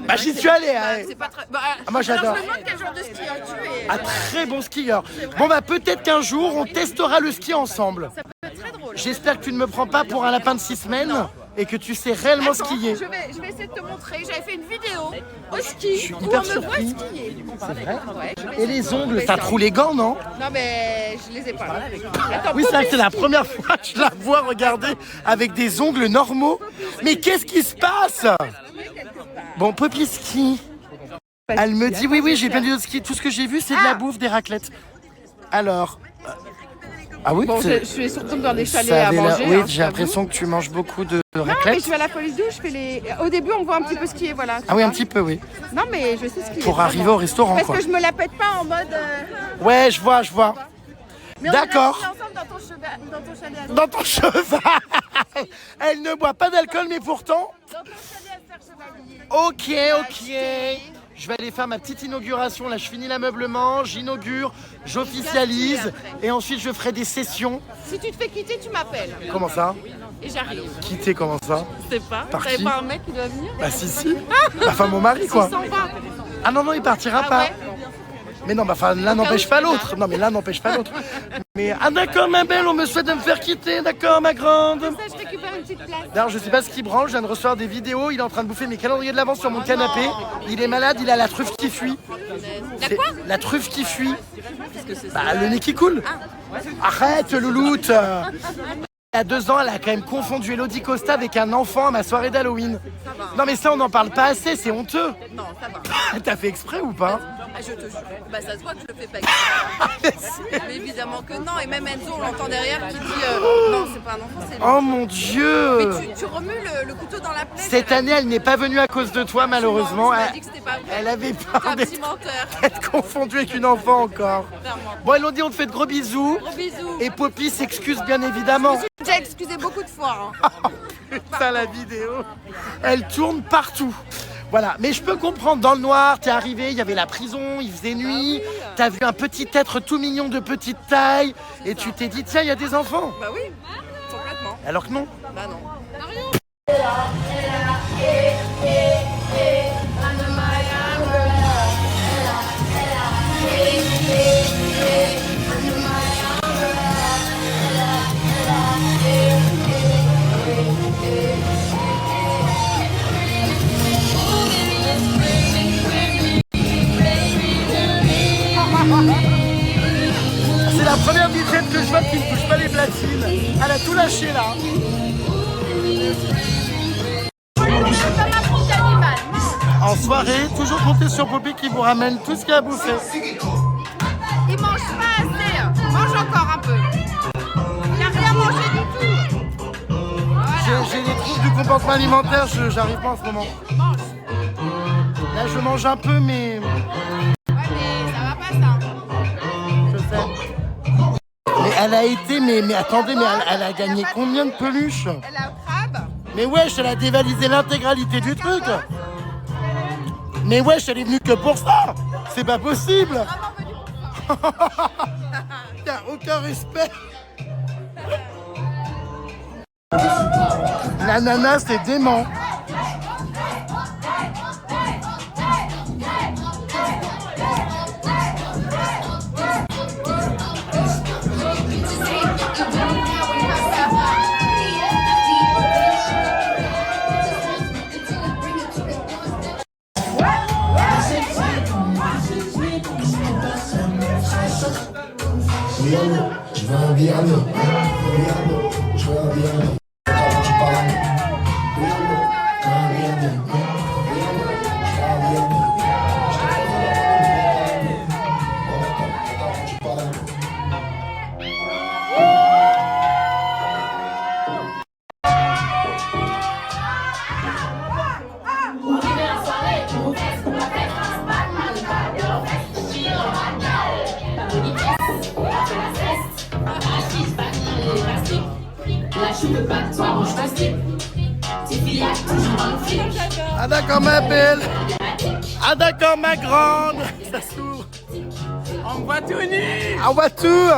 Bah j'y suis allé hein. C'est pas très. Bah, moi j'adore. Alors, je me demande quel genre de skieur tu es. Un très bon skieur. Bon bah peut-être qu'un jour on testera le ski ensemble. Ça peut être très drôle. J'espère que tu ne me prends pas pour un lapin de 6 semaines et que tu sais réellement Attends, skier. je vais essayer de te montrer. J'avais fait une vidéo au ski où on hyper me voit surpris. skier. C'est vrai? Ouais, je vais Et les essayer de ongles, trouver t'as ça. trop les gants, non? Non mais je les ai pas. Attends, Oui, c'est vrai que c'est la Poppy, première fois que je la vois regarder avec des ongles normaux. Mais qu'est-ce qui se passe? Bon, Poppy ski. Elle me dit oui, j'ai bien du ski. Tout ce que j'ai vu, c'est de la bouffe, des raclettes. Alors. Ah oui? Bon, c'est- je suis surtout dans des chalets ça à avait l'air- manger. Oui, hein, j'ai je t'avoue. l'impression que tu manges beaucoup de Non, mais raclettes. je vais à la police d'où je fais les. Au début, on me voit un petit peu skier, voilà. tu Ah oui, un vois. petit peu, oui. Non, mais je sais skier. Pour vraiment. arriver au restaurant, Parce quoi. que je me la pète pas en mode. Ouais, je vois. Mais on D'accord. est ensemble dans ton chalet à Dans ton cheval. Elle ne boit pas d'alcool, mais pourtant. Dans ton chalet à faire chevalier. Ok. Je vais aller faire ma petite inauguration. Là, je finis l'ameublement, j'inaugure, j'officialise. Et ensuite, je ferai des sessions. Si tu te fais quitter, tu m'appelles. Comment ça? Et j'arrive. Quitter, comment ça? Je sais pas. Par T'avais qui? pas un mec qui doit venir? Bah si. Enfin, mon mari, quoi. Il s'en va. Ah non, il partira Ah pas. ouais? Mais non, bah enfin, l'un n'empêche pas l'autre. Non, mais l'un n'empêche pas l'autre. Mais, ah d'accord, ma belle, on me souhaite de me faire quitter. D'accord, ma grande. Ça, je récupère une une petite place. D'ailleurs, je sais pas ce qu'il branle, je viens de recevoir des vidéos, il est en train de bouffer mes calendriers de l'avance sur mon canapé. Il est malade, il a la truffe qui fuit. La quoi? La truffe qui fuit. Bah, le nez qui coule. Arrête, louloute. Il y a 2 ans, elle a quand même confondu Elodie Costa avec un enfant à ma soirée d'Halloween. Non mais ça, on n'en parle pas assez, c'est honteux. Non, ça va. T'as fait exprès ou pas? Ah, je te jure. Bah, ça se voit que je le fais pas exprès. Mais évidemment que non. Et même Enzo, on l'entend derrière qui dit non, c'est pas un enfant, c'est lui. Oh mon Dieu. Mais tu remues le couteau dans la plaie. Cette année, elle n'est pas venue à cause de toi, malheureusement. Tu m'as dit que c'était pas vrai. Elle avait T'es peur un petit menteur. d'être confondue avec une enfant encore. Clairement. Bon, Elodie, on te fait de gros bisous. Gros bisous. Et Poppy s'excuse bien évidemment. J'ai déjà excusé beaucoup de fois. Hein. Putain, la vidéo, elle tourne partout. Voilà, mais je peux comprendre, dans le noir, t'es arrivé, il y avait la prison, il faisait nuit, t'as vu un petit être tout mignon de petite taille, et tu t'es dit, tiens, il y a des enfants. Bah oui, complètement. Alors que non. Bah non. C'est la première DJ que je vois qui ne touche pas les platines. Elle a tout lâché là. En soirée, toujours compter sur Poppy qui vous ramène tout ce qu'il y a à bouffer. Il mange pas assez. Mange encore un peu. Il a rien mangé du tout. J'ai des troubles du comportement alimentaire, j'arrive pas en ce moment. Là, je mange un peu, mais Ouais, mais ça va pas ça. je sais. Mais elle a été, mais attendez, mais elle a gagné combien de peluches? Elle a un crabe. Mais wesh, elle a dévalisé l'intégralité du truc. Mais wesh, elle est venue que pour ça. C'est pas possible. Y'a aucun respect. La nana, c'est dément. Je veux un billet à nous. Je veux un billet à nous. Quand tu parles à nous. Je veux un billet à nous. Je veux un billet à nous. Quand tu parles à nous. Ah d'accord ma belle. Ah d'accord ma grande. Ça s'ouvre. On voit tout nu. On voit tout.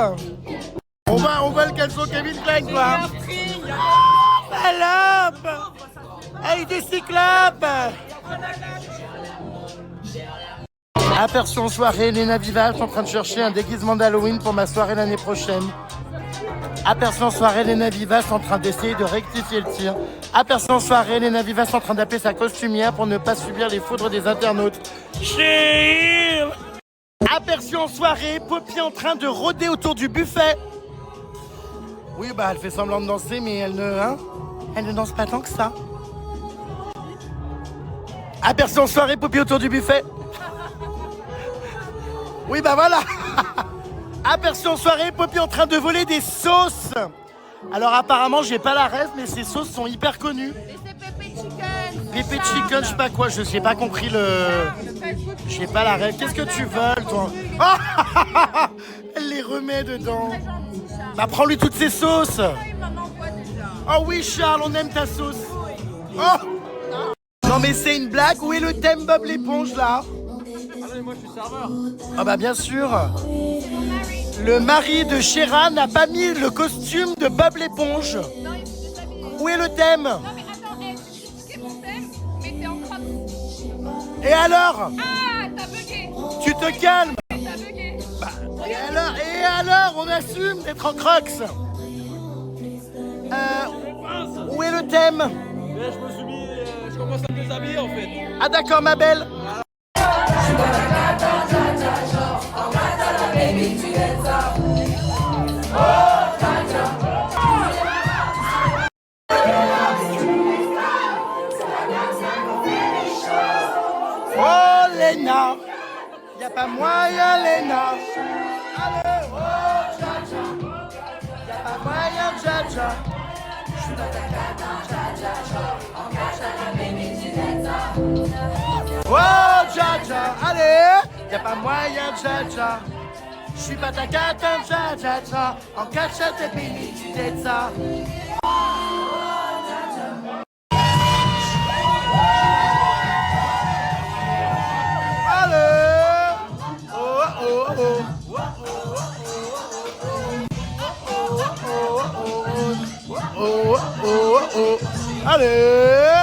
On voit le caleçon Kevin Klein quoi. Oh, salope. Avec des cyclopes. Aperçu en soirée, Léna Vivage en train de chercher un déguisement d'Halloween pour ma soirée l'année prochaine. Aperçu en soirée, Léna Vivas en train d'essayer de rectifier le tir. Aperçu en soirée, Léna Vivas en train d'appeler sa costumière pour ne pas subir les foudres des internautes. Chill. Aperçu en soirée, Poppy en train de rôder autour du buffet. Oui, bah elle fait semblant de danser, mais elle ne danse pas tant que ça. Aperçu en soirée, Poppy autour du buffet. Oui, bah voilà. Aperçu en soirée, Poppy en train de voler des sauces. Alors apparemment, j'ai pas la rêve, mais ces sauces sont hyper connues. Et c'est Pepe Chicken. Pépé Chicken, je sais pas quoi, je sais pas compris le... J'ai pas la rêve. Qu'est-ce que tu veux, toi? Ah, elle les remet dedans. Bah prends-lui toutes ces sauces. Il m'en envoie déjà. Oh oui, Charles, on aime ta sauce. Oh non mais c'est une blague. Où est le thème Bob l'éponge là? Ah non, mais moi je suis serveur. Ah bah bien sûr. Le mari de Chéra n'a pas mis le costume de Bob l'éponge. Où est le thème? Non mais attends, c'est mon thème, mais t'es en crotte. Et alors? Ah, t'as bugué. Tu te calmes. T'as bugué. Bah, et alors, on assume d'être en crocs. Où est le thème? Mais je me suis mis, je commence à me déshabiller en fait. Ah d'accord ma belle. Oh Léna, y'a pas moyen Léna. Allez, oh Dja-Dja, y'a pas moyen Dja-Dja. Oh Dja-Dja, allez, y'a pas moyen Dja-Dja. J'suis pas ta cata Dja-Dja-Dja. En cachette et béni tu t'aides ça. Allez!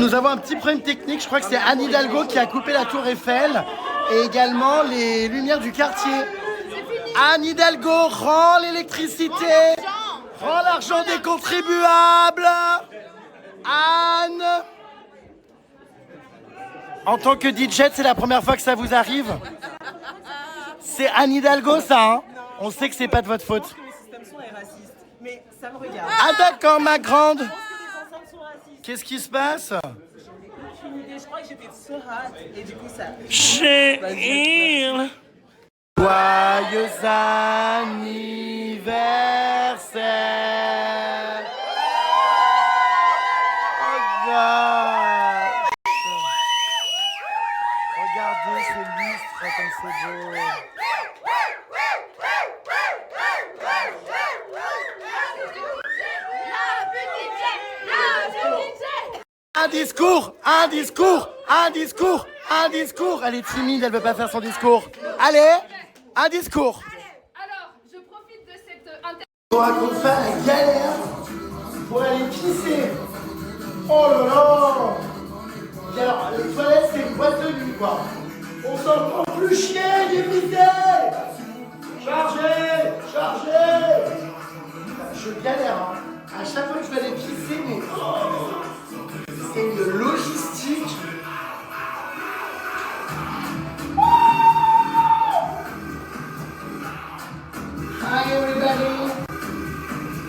Nous avons un petit problème technique, je crois que c'est Anne Hidalgo qui a coupé la tour Eiffel et également les lumières du quartier. Anne Hidalgo, rend l'électricité, rend l'argent des contribuables. Anne, en tant que DJ, c'est la première fois que ça vous arrive? C'est Anne Hidalgo ça, hein? On sait que c'est pas de votre faute. Le système son est raciste, mais ça me regarde. Ah d'accord ma grande. Je pense que les enceintes sont racistes. Qu'est-ce qui se passe? Aucune idée, je crois que j'étais so hot et du coup ça... Joyeux anniversaire. Regarde. Regardez ce lustre comme c'est beau. Un discours, un discours, un discours, un discours. Elle est timide, elle veut pas faire son discours. Allez, un discours. Alors, je profite de cette On raconte pas la galère pour aller pisser. Oh là là. Et alors, les toilettes, c'est une boîte de nuit, quoi. On s'en prend plus chier, dépisser. Chargez, chargez. Je galère, hein. À chaque fois que je vais aller pisser, mais... c'est une logistique. Hi everybody.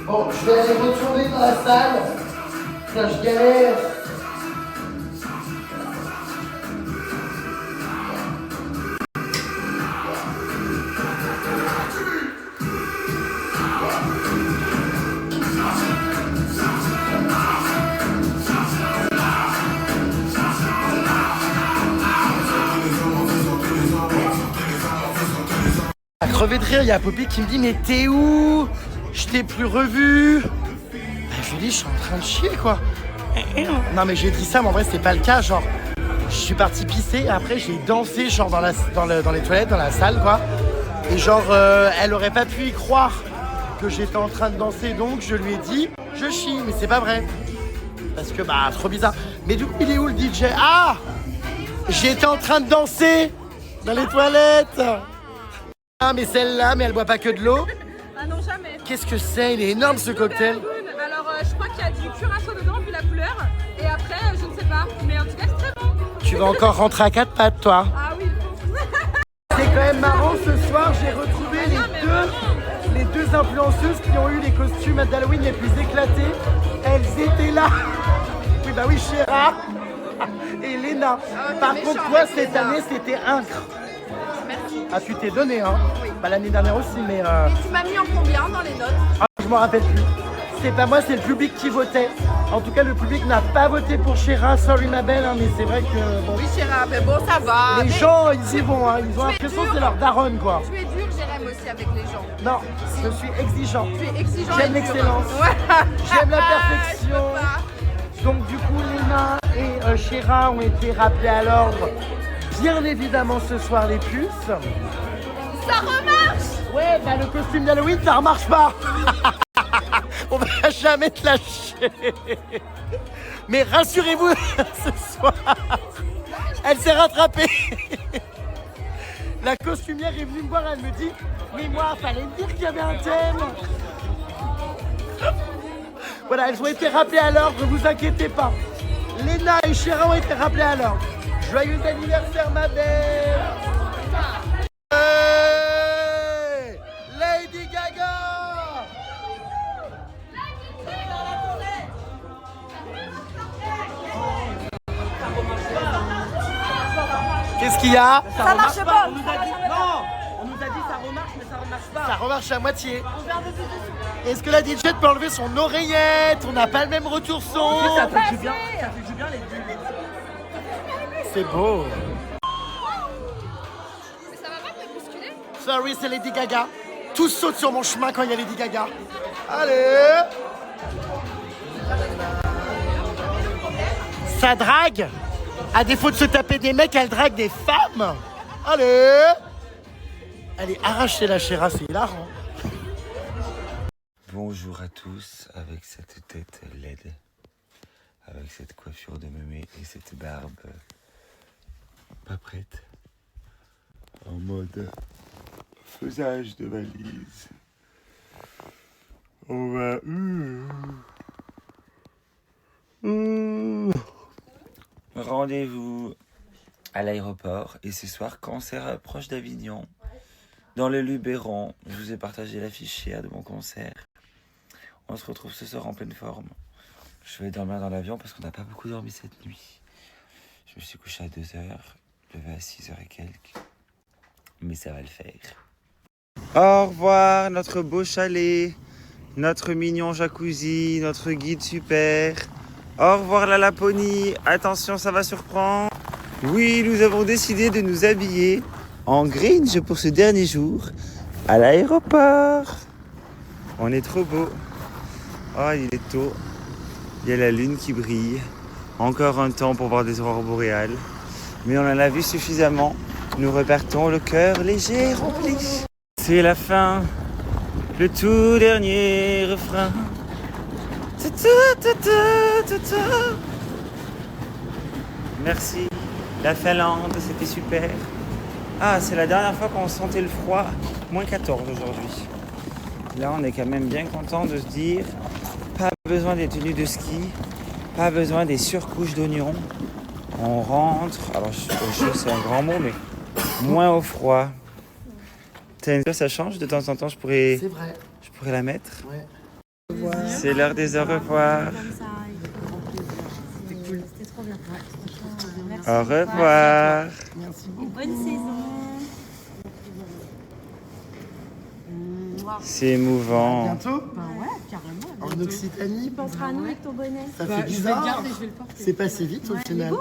Bon, je vais aller retourner dans la salle. Putain, je galère. À crever de rire, il y a Poppy qui me dit mais t'es où? Je t'ai plus revu. Bah, je lui dis je suis en train de chier quoi. Non mais j'ai dit ça mais en vrai c'est pas le cas, genre je suis parti pisser et après j'ai dansé genre dans les toilettes, dans la salle quoi. Et genre elle aurait pas pu y croire que j'étais en train de danser donc je lui ai dit je chie mais c'est pas vrai. Parce que bah trop bizarre. Mais du coup il est où le DJ? Ah, j'étais en train de danser dans les toilettes. Ah mais celle-là, mais elle boit pas que de l'eau. Ah non, jamais. Qu'est-ce que c'est? Il est énorme ce cocktail. Alors, je crois qu'il y a du curaçao dedans, vu la couleur. Et après, je ne sais pas. Mais en tout cas, c'est très bon. Tu vas encore rentrer à quatre pattes, toi. Ah oui, C'est quand même marrant, ce soir, j'ai retrouvé les deux influenceuses qui ont eu les costumes d'Halloween les plus éclatés. Elles étaient là. Oui, bah oui, Chéra et Léna. Par contre, toi, cette année, c'était incre. Merci. Ah, tu t'es donné, hein? Oui. Bah, l'année dernière aussi, mais... Et tu m'as mis en combien dans les notes? Ah, je m'en rappelle plus. C'est pas moi, c'est le public qui votait. En tout cas, le public n'a pas voté pour Chéra. Sorry, ma belle, hein, mais c'est vrai que... Bon, Oui, Chéra, mais bon, ça va. les Mais gens, ils y vont, hein. Ils ont Tu es l'impression que dur. c'est leur daronne, quoi. tu es dur, Jérém, aussi avec les gens. Non, je suis exigeant. Tu es exigeant. J'aime et dur. l'excellence. Ouais. J'aime la Je perfection. peux pas. Donc du coup, Léna et Chéra ont été rappelés à l'ordre Bien évidemment ce soir les puces. Ça remarche. Ouais, bah le costume d'Halloween ça remarche pas. On va jamais te lâcher. Mais rassurez-vous, ce soir, elle s'est rattrapée. La costumière est venue me voir, elle me dit « Mais moi, fallait me dire qu'il y avait un thème !» Voilà, elles ont été rappelées à l'ordre, ne vous inquiétez pas. Léna et Chéra ont été rappelées à l'ordre. Joyeux anniversaire, ma belle. Hey, Lady Gaga. Qu'est-ce qu'il y a? Ça marche pas. On nous a dit non. On nous a dit ça remarche, mais ça remarche pas. Ça remarche à moitié. Est-ce que la DJ peut enlever son oreillette? On n'a pas le même retour son. Ça fait du bien. Ça fait du bien les deux. C'est beau. Mais ça va pas me bousculer? Sorry, c'est Lady Gaga. Tous sautent sur mon chemin quand il y a Lady Gaga. Allez. Ça drague. À défaut de se taper des mecs, elle drague des femmes. Allez. Elle est arrachée la Chéra, c'est hilarant. Bonjour à tous avec cette tête laide, avec cette coiffure de mémé et cette barbe pas prête, en mode faisage de valise. On va... Rendez-vous à l'aéroport et ce soir concert proche d'Avignon, dans le Luberon. Je vous ai partagé l'affiche de mon concert. On se retrouve ce soir en pleine forme. Je vais dormir dans l'avion parce qu'on n'a pas beaucoup dormi cette nuit. Je me suis couché à 2h, levé à 6h et quelques. Mais ça va le faire. Au revoir notre beau chalet, notre mignon jacuzzi, notre guide super. Au revoir la Laponie. Attention, ça va surprendre. Oui, nous avons décidé de nous habiller en Grinch pour ce dernier jour à l'aéroport. On est trop beau. Oh, il est tôt. Il y a la lune qui brille. Encore un temps pour voir des aurores boréales. Mais on en a vu suffisamment. Nous repartons le cœur léger rempli. C'est la fin. Le tout dernier refrain. Merci. La Finlande, c'était super. Ah, c'est la dernière fois qu'on sentait le froid. Moins 14 aujourd'hui. Là, on est quand même bien content de se dire pas besoin des tenues de ski, pas besoin des surcouches d'oignons. On rentre, alors au chaud c'est un grand mot, mais moins au froid. Ça change de temps en temps, je pourrais la mettre. Ouais. C'est l'heure des au revoir. C'était cool. C'était trop bien. Merci. Au revoir. Merci beaucoup. Bonne saison. C'est émouvant. Bientôt Ouais, carrément. en Occitanie. Tu penseras à nous avec ton bonnet. Ça fait bizarre. C'est passé vite au final.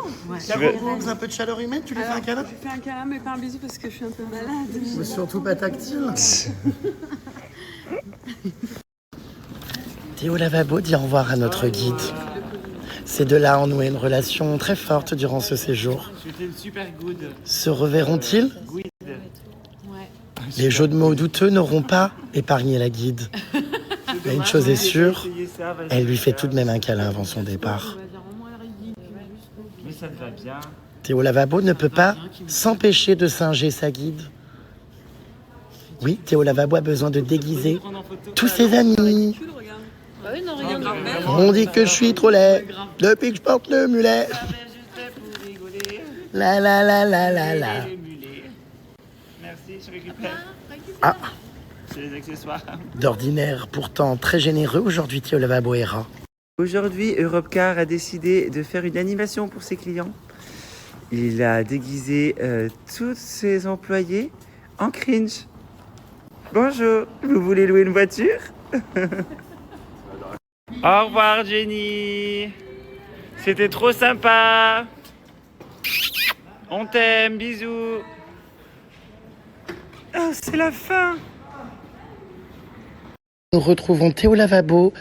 La propose un peu de chaleur humaine, tu lui fais un câlin? Je fais un câlin mais pas un bisou parce que je suis un peu malade. Mais surtout pas tactile. Théo Lavabo dit au revoir à notre guide. Ces deux-là ont noué une relation très forte durant ce séjour. C'était super good. Se reverront-ils? Good. Les jeux de mots douteux n'auront pas épargné la guide. Mais une chose est sûre, elle lui fait tout de même un câlin avant son départ. Mais ça te va bien. Théo Lavabo ne peut pas s'empêcher de singer sa guide. Oui, Théo Lavabo a besoin de déguiser tous ses amis. Bah oui, non, regarde. On dit que je suis trop laid depuis que je porte le mulet. La la la la la la. Merci, je récupère. Ah, C'est les accessoires. d'ordinaire, pourtant très généreux aujourd'hui, Théo Lavabo est rat. Aujourd'hui, Europcar a décidé de faire une animation pour ses clients. Il a déguisé tous ses employés en cringe. Bonjour, vous voulez louer une voiture? Au revoir, Jenny. C'était trop sympa. On t'aime, bisous. Oh, c'est la fin. Nous retrouvons Théo Lavabo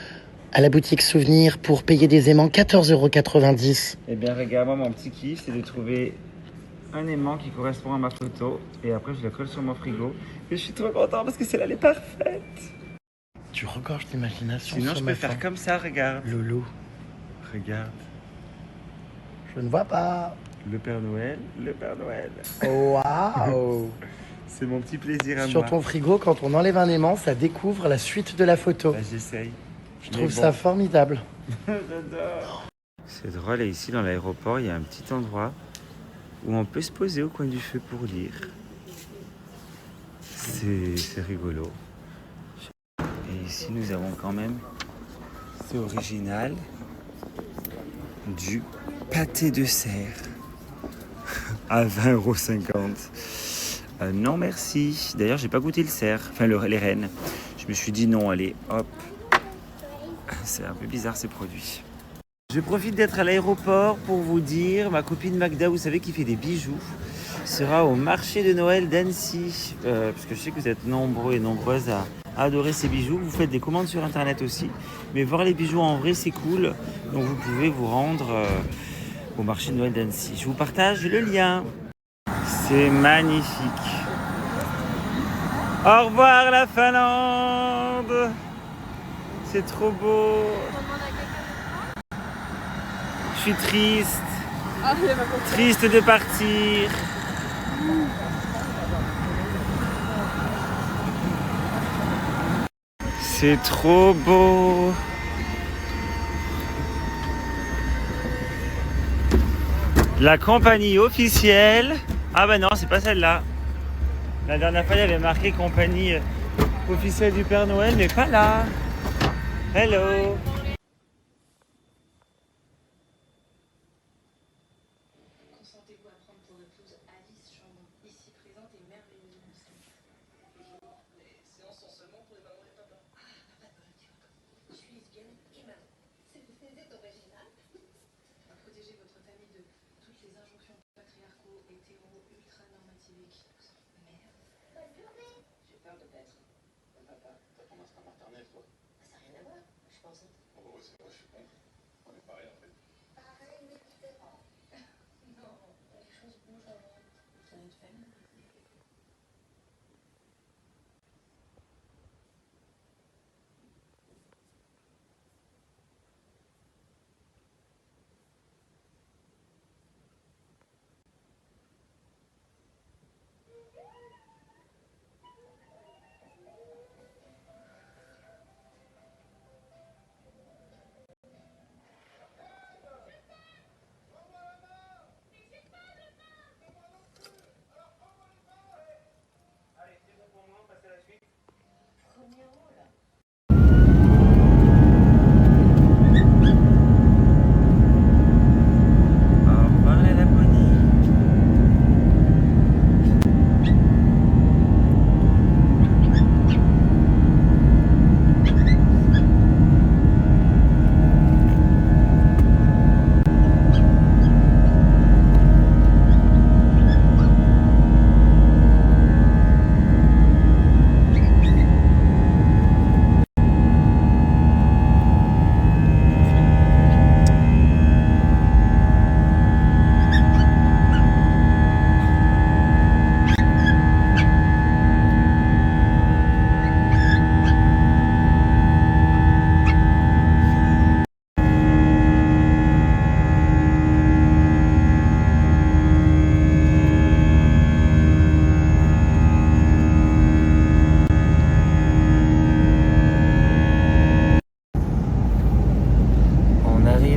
à la boutique Souvenir pour payer des aimants 14,90 €. Eh bien, regarde-moi, mon petit kiff, c'est de trouver un aimant qui correspond à ma photo. Et après, je le colle sur mon frigo. Et je suis trop content parce que celle-là, elle est parfaite. Tu regorges d'imagination. Sinon, sur je ma peux faire fin. comme ça, regarde. Loulou. Regarde. Je ne vois pas. Le Père Noël, le Père Noël. Waouh. C'est mon petit plaisir à Sur moi. ton frigo, quand on enlève un aimant, ça découvre la suite de la photo. Bah, j'essaye. Je trouve ça formidable. J'adore. C'est drôle, et ici dans l'aéroport, il y a un petit endroit où on peut se poser au coin du feu pour lire. C'est rigolo. Et ici, nous avons quand même, c'est original, du pâté de cerf à 20,50 €. Non merci. D'ailleurs, j'ai pas goûté le cerf, enfin les rennes. Je me suis dit non, allez, hop. C'est un peu bizarre ces produits. Je profite d'être à l'aéroport pour vous dire, ma copine Magda, vous savez, qui fait des bijoux, sera au marché de Noël d'Annecy. Parce que je sais que vous êtes nombreux et nombreuses à adorer ces bijoux. Vous faites des commandes sur internet aussi. Mais voir les bijoux en vrai, c'est cool. Donc vous pouvez vous rendre au marché de Noël d'Annecy. Je vous partage le lien. C'est magnifique. Au revoir la Finlande. C'est trop beau. Je suis triste. Triste de partir. C'est trop beau. La compagnie officielle. Ah bah non, c'est pas celle-là. La dernière fois, il y avait marqué compagnie officielle du Père Noël, mais pas là. Hello. Consentez-vous à prendre pour épouse Alice Chambon, ici présente et merveilleuse. Les séances sont seulement pour les mamans et les papas. Ah, papa, je suis lesbienne et maman. C'est original. À protéger votre famille de toutes les injonctions patriarcaux, hétéro, ultra-normativiques. Merde. J'ai peur de l'être. Papa, t'as ton instinct maternel, toi. Ça n'a rien à voir, je pense. Oh, ouais, c'est vrai, je suis con. On est pareil, en fait. Pareil, mais différent. Non, les choses bougent avant. C'est une famille.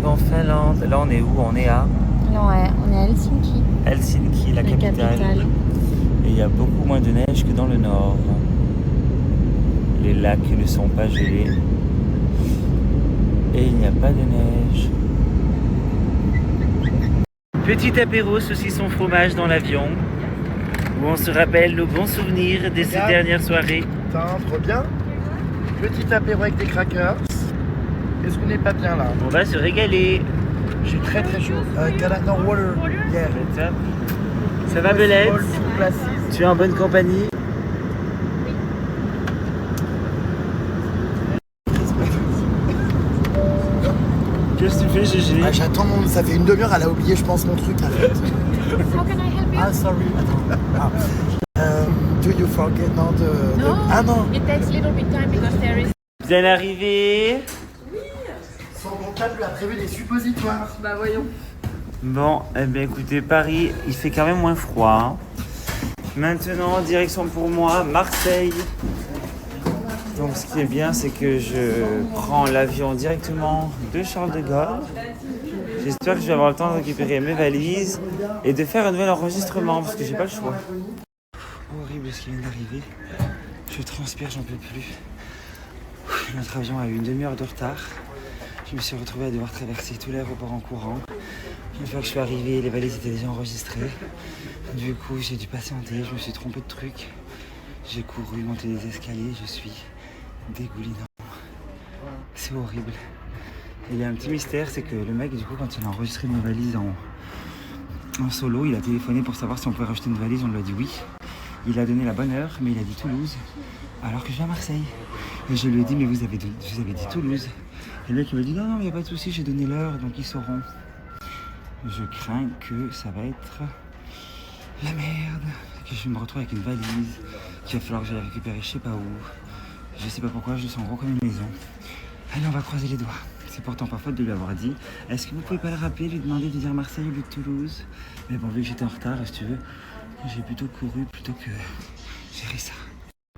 En Finlande. Là, on est où? On est à Ouais, on est à Helsinki. Helsinki, la capitale. Et il y a beaucoup moins de neige que dans le nord. Les lacs ne sont pas gelés. Et il n'y a pas de neige. Petit apéro saucisson fromage dans l'avion. Où on se rappelle nos bons souvenirs de ces dernières soirées. Putain, trop bien. Petit apéro avec des crackers. Est-ce qu'on n'est pas bien là? On va se régaler. J'ai très très chaud. No water. Yeah. Ça va Belette? Places. Tu es en bonne compagnie? Qu'est-ce que tu fais, Gégé? J'attends ça fait une demi-heure, elle a oublié je pense mon truc en fait. How can I help you? Ah, sorry. Do you forget now No. Ah non. It takes a little bit time because there is. Bien arrivé. Son comptable lui a prévu des suppositoires. Bah voyons. Bon, eh bien écoutez, Paris, il fait quand même moins froid. Maintenant, direction pour moi, Marseille. Donc ce qui est bien, c'est que je prends l'avion directement de Charles de Gaulle. J'espère que je vais avoir le temps de récupérer mes valises et de faire un nouvel enregistrement parce que j'ai pas le choix. Horrible ce qui vient d'arriver. Je transpire, j'en peux plus. Notre avion a eu une demi-heure de retard. Je me suis retrouvé à devoir traverser tout l'aéroport en courant. Une fois que je suis arrivé, les valises étaient déjà enregistrées. Du coup, j'ai dû patienter, je me suis trompé de truc. J'ai couru, monté les escaliers, je suis dégoulinant. C'est horrible. Et il y a un petit mystère, c'est que le mec, du coup, quand il a enregistré mes valises en solo, il a téléphoné pour savoir si on pouvait rajouter une valise, on lui a dit oui. Il a donné la bonne heure, mais il a dit Toulouse, alors que je vais à Marseille. Et je lui ai dit, mais vous avez dit Toulouse. Et le mec, il m'a dit, non, il n'y a pas de souci, j'ai donné l'heure, donc ils sauront. Je crains que ça va être la merde, que je me retrouve avec une valise, qu'il va falloir que j'aille récupérer je sais pas où. Je sais pas pourquoi, je le sens gros comme une maison. Allez, on va croiser les doigts. C'est pourtant pas faute de lui avoir dit, est-ce que vous pouvez pas le rappeler, lui demander de dire Marseille au lieu de Toulouse? Mais bon, vu que j'étais en retard, si tu veux, j'ai plutôt couru plutôt que gérer ça.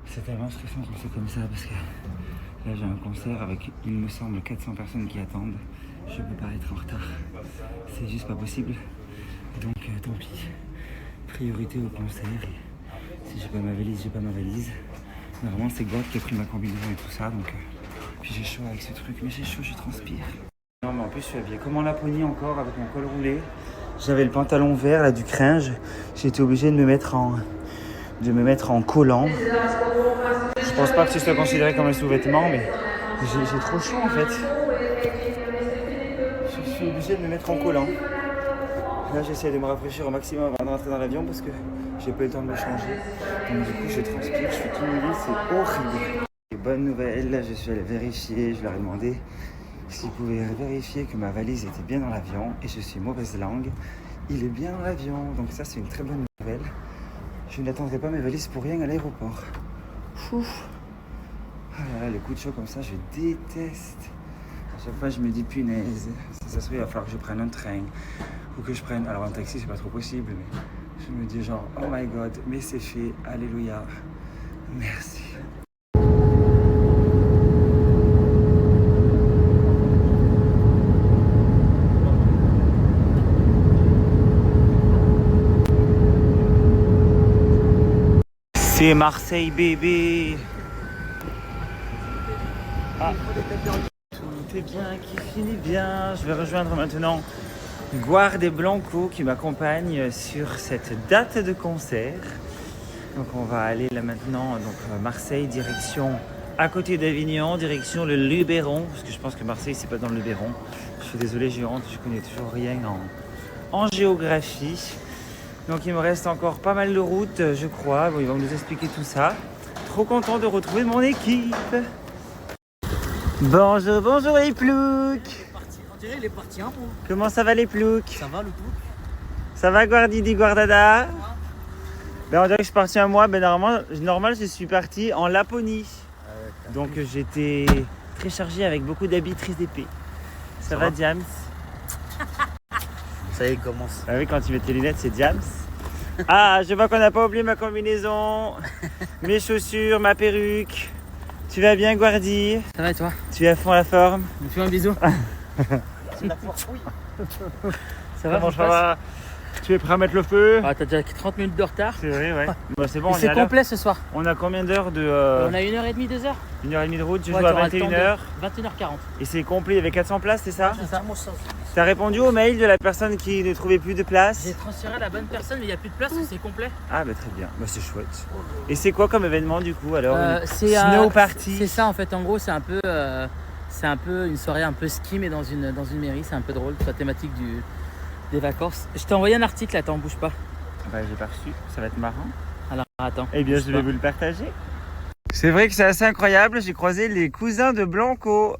C'est tellement stressant qu'on fait comme ça parce que là j'ai un concert avec, il me semble, 400 personnes qui attendent. Je peux pas être en retard. C'est juste pas possible. Donc tant pis. Priorité au concert. Et si j'ai pas ma valise, j'ai pas ma valise. Normalement c'est God qui a pris ma combinaison et tout ça. Donc puis j'ai chaud avec ce truc. Mais j'ai chaud, je transpire. Non mais en plus je suis habillé comme en Laponie encore avec mon col roulé. J'avais le pantalon vert là du cringe. J'ai été obligé de me mettre en collant. Je pense pas que ce soit considéré comme un sous-vêtement, mais j'ai trop chaud en fait. Je suis obligé de me mettre en collant. Là j'essaie de me rafraîchir au maximum avant de rentrer dans l'avion parce que j'ai pas eu le temps de me changer. Donc du coup je transpire, je suis tout mouillé, c'est horrible. Et bonne nouvelle, là je suis allé vérifier, je leur ai demandé s'ils pouvaient vérifier que ma valise était bien dans l'avion et je suis mauvaise langue. Il est bien dans l'avion, donc ça c'est une très bonne nouvelle. Je n'attendrai pas mes valises pour rien à l'aéroport. Ouf. Ah là là, les coups de chaud comme ça, je déteste. À chaque fois, je me dis punaise. Si ça se trouve, il va falloir que je prenne un train ou que je prenne. Alors, un taxi, c'est pas trop possible, mais je me dis genre, oh my god, mais c'est fait, alléluia. Merci. C'est Marseille bébé. Ah. Tout est bien qui finit bien. Je vais rejoindre maintenant Guarde Blanco qui m'accompagne sur cette date de concert. Donc on va aller là maintenant, donc Marseille direction à côté d'Avignon, direction le Luberon, parce que je pense que Marseille c'est pas dans le Luberon. Je suis désolé, je connais toujours rien en géographie. Donc il me reste encore pas mal de route, je crois. Bon, ils vont nous expliquer tout ça. Trop content de retrouver mon équipe. Bonjour, bonjour les ploucs. On dirait il est parti un peu. Comment ça va les ploucs? Ça va le plouc? Ça va Guardidi, Guardada? Ben on dirait que je suis parti un mois. Ben normal je suis parti en Laponie. Donc j'étais très chargé avec beaucoup d'habits très épais. Ça va Diams? Ça y est, il commence. Ah oui, quand tu mets tes lunettes, c'est Diams. Ah, je vois qu'on n'a pas oublié ma combinaison, mes chaussures, ma perruque. Tu vas bien, Guardi? Ça va et toi? Tu es à fond la forme? On me fait un bisou. C'est la force, oui. Ça va? Comment ça va? Tu es prêt à mettre le feu? Ah, t'as déjà 30 minutes de retard. C'est vrai, ouais. Bah, c'est bon, c'est complet ce soir. On a combien d'heures de... On a 1h30, 2h. 1h30 de route, je joue à 21h. 21h40. Et c'est complet, il y avait 400 places, c'est ça? C'est ça. T'as répondu au mail de la personne qui ne trouvait plus de place? J'ai transféré à la bonne personne, mais il n'y a plus de place, c'est complet. Ah bah très bien, bah, c'est chouette. Et c'est quoi comme événement du coup alors? C'est Snow Party? C'est ça en fait, en gros c'est un peu une soirée un peu ski mais dans une mairie, c'est un peu drôle, la thématique des vacances. Je t'ai envoyé un article, attends, bouge pas. Bah j'ai pas reçu, ça va être marrant. Alors attends. Eh bien je vais vous le partager. C'est vrai que c'est assez incroyable, j'ai croisé les cousins de Blanco.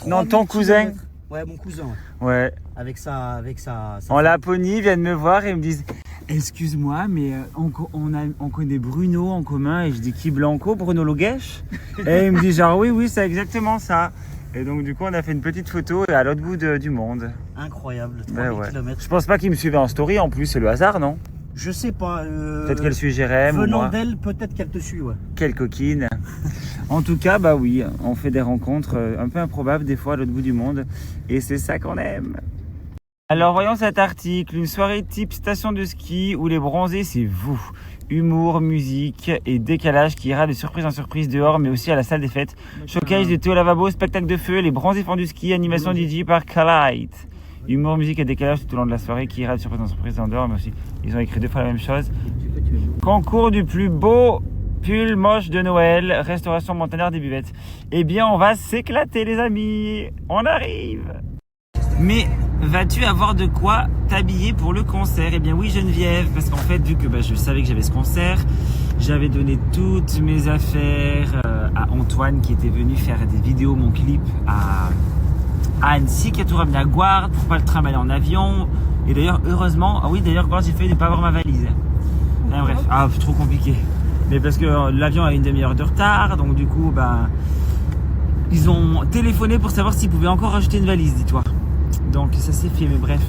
Non, ton cousin. Ouais, mon cousin. Ouais. Avec sa en Laponie, ils viennent me voir et ils me disent Excuse-moi, mais on connaît Bruno en commun et je dis qui Blanco, Bruno Loguesch. Et il me dit genre oui, c'est exactement ça. Et donc du coup on a fait une petite photo à l'autre bout du monde. Incroyable, 3000 km. Je pense pas qu'il me suivait en story en plus, c'est le hasard, non? Je sais pas. Peut-être qu'elle suit Jérém ou venant moi. d'elle, peut-être qu'elle te suit, ouais. Quelle coquine. En tout cas, bah oui, on fait des rencontres un peu improbables des fois à l'autre bout du monde. Et c'est ça qu'on aime. Alors voyons cet article, une soirée type station de ski où les bronzés c'est vous. Humour, musique et décalage qui ira de surprise en surprise dehors mais aussi à la salle des fêtes. Showcase de thé au lavabo, spectacle de feu, les bronzés font du ski, animation DJ par Kalight. Humour, musique et décalage tout au long de la soirée qui ira de surprise en surprise en dehors mais aussi ils ont écrit 2 fois la même chose. Concours du plus beau pull moche de Noël, restauration Montagnard des buvettes. Eh bien on va s'éclater les amis, on arrive. Mais vas-tu avoir de quoi t'habiller pour le concert? Eh bien oui Geneviève, parce qu'en fait vu que je savais que j'avais ce concert, j'avais donné toutes mes affaires à Antoine qui était venu faire des vidéos, mon clip à Annecy, qui a tout ramené à Guard pour pas le trimballer en avion. Et d'ailleurs heureusement, Guard j'ai failli ne pas avoir ma valise. Bref, trop compliqué. Mais parce que l'avion a une demi-heure de retard, donc du coup ils ont téléphoné pour savoir s'ils pouvaient encore rajouter une valise, dis-toi. Donc ça s'est fait, mais bref.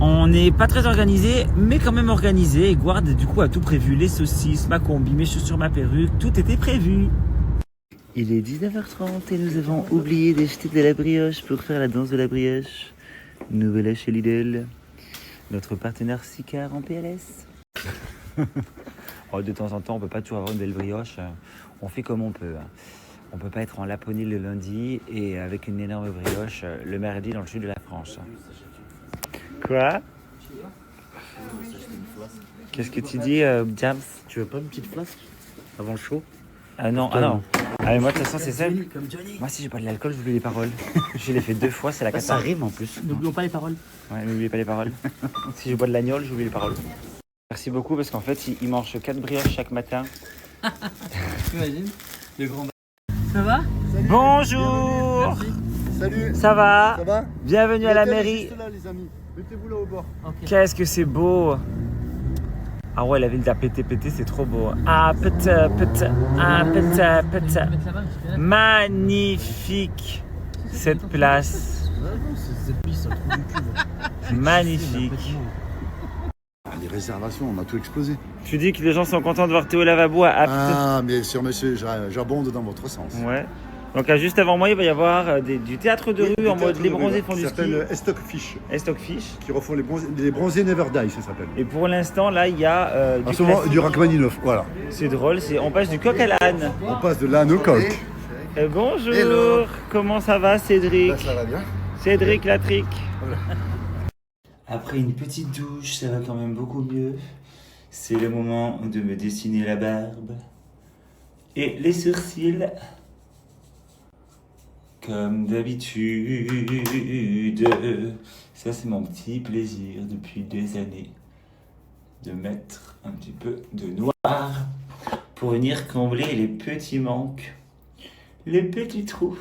On n'est pas très organisé, mais quand même organisé. Et Guard, du coup, a tout prévu. Les saucisses, ma combi, mes chaussures, ma perruque, tout était prévu. Il est 19h30 et nous avons oublié d'acheter de la brioche pour faire la danse de la brioche. Nous voilà chez Lidl, notre partenaire Sicard en PLS. De temps en temps, on peut pas toujours avoir une belle brioche. On fait comme on peut. On peut pas être en Laponie le lundi et avec une énorme brioche le mardi dans le sud de la France. Quoi? Qu'est-ce que tu dis, James? Tu veux pas une petite flasque avant le show? Non. Mais moi de toute façon c'est ça. Moi si j'ai pas de l'alcool, j'oublie les paroles. Je l'ai fait 2 fois, c'est la cata. Ça rime en plus. N'oublions pas les paroles. Ouais, n'oubliez pas les paroles. Si je bois de l'agnole, j'oublie les paroles. Merci beaucoup parce qu'en fait il mange 4 brioches chaque matin. T'imagines? Le grand. Ça va? Salut. Bonjour. Merci. Salut. Ça va? Ça va? Bienvenue à la mairie. Juste là, les amis. Mettez-vous là au bord. Okay. Qu'est-ce que c'est beau. Ah ouais, la ville d'Apété, c'est trop beau. Magnifique cette place. Magnifique. Les réservations, on a tout explosé. Tu dis que les gens sont contents de voir Théo Lavabo à Apte. Ah, bien sûr, monsieur, j'abonde dans votre sens. Ouais. Donc juste avant moi, il va y avoir du théâtre de rue en mode les bronzés font du ski. Ça s'appelle Stockfish. Stockfish. Qui refont les bronzés Never Die, ça s'appelle. Et pour l'instant, là, il y a du Rachmaninoff, voilà. C'est drôle, on passe du coq à l'âne. On passe de l'âne au coq. Bonjour. Hello. Comment ça va, Cédric? Ça va bien. Cédric Latric. Après une petite douche, ça va quand même beaucoup mieux. C'est le moment de me dessiner la barbe et les sourcils. Comme d'habitude. Ça, c'est mon petit plaisir depuis des années. De mettre un petit peu de noir pour venir combler les petits manques. Les petits trous.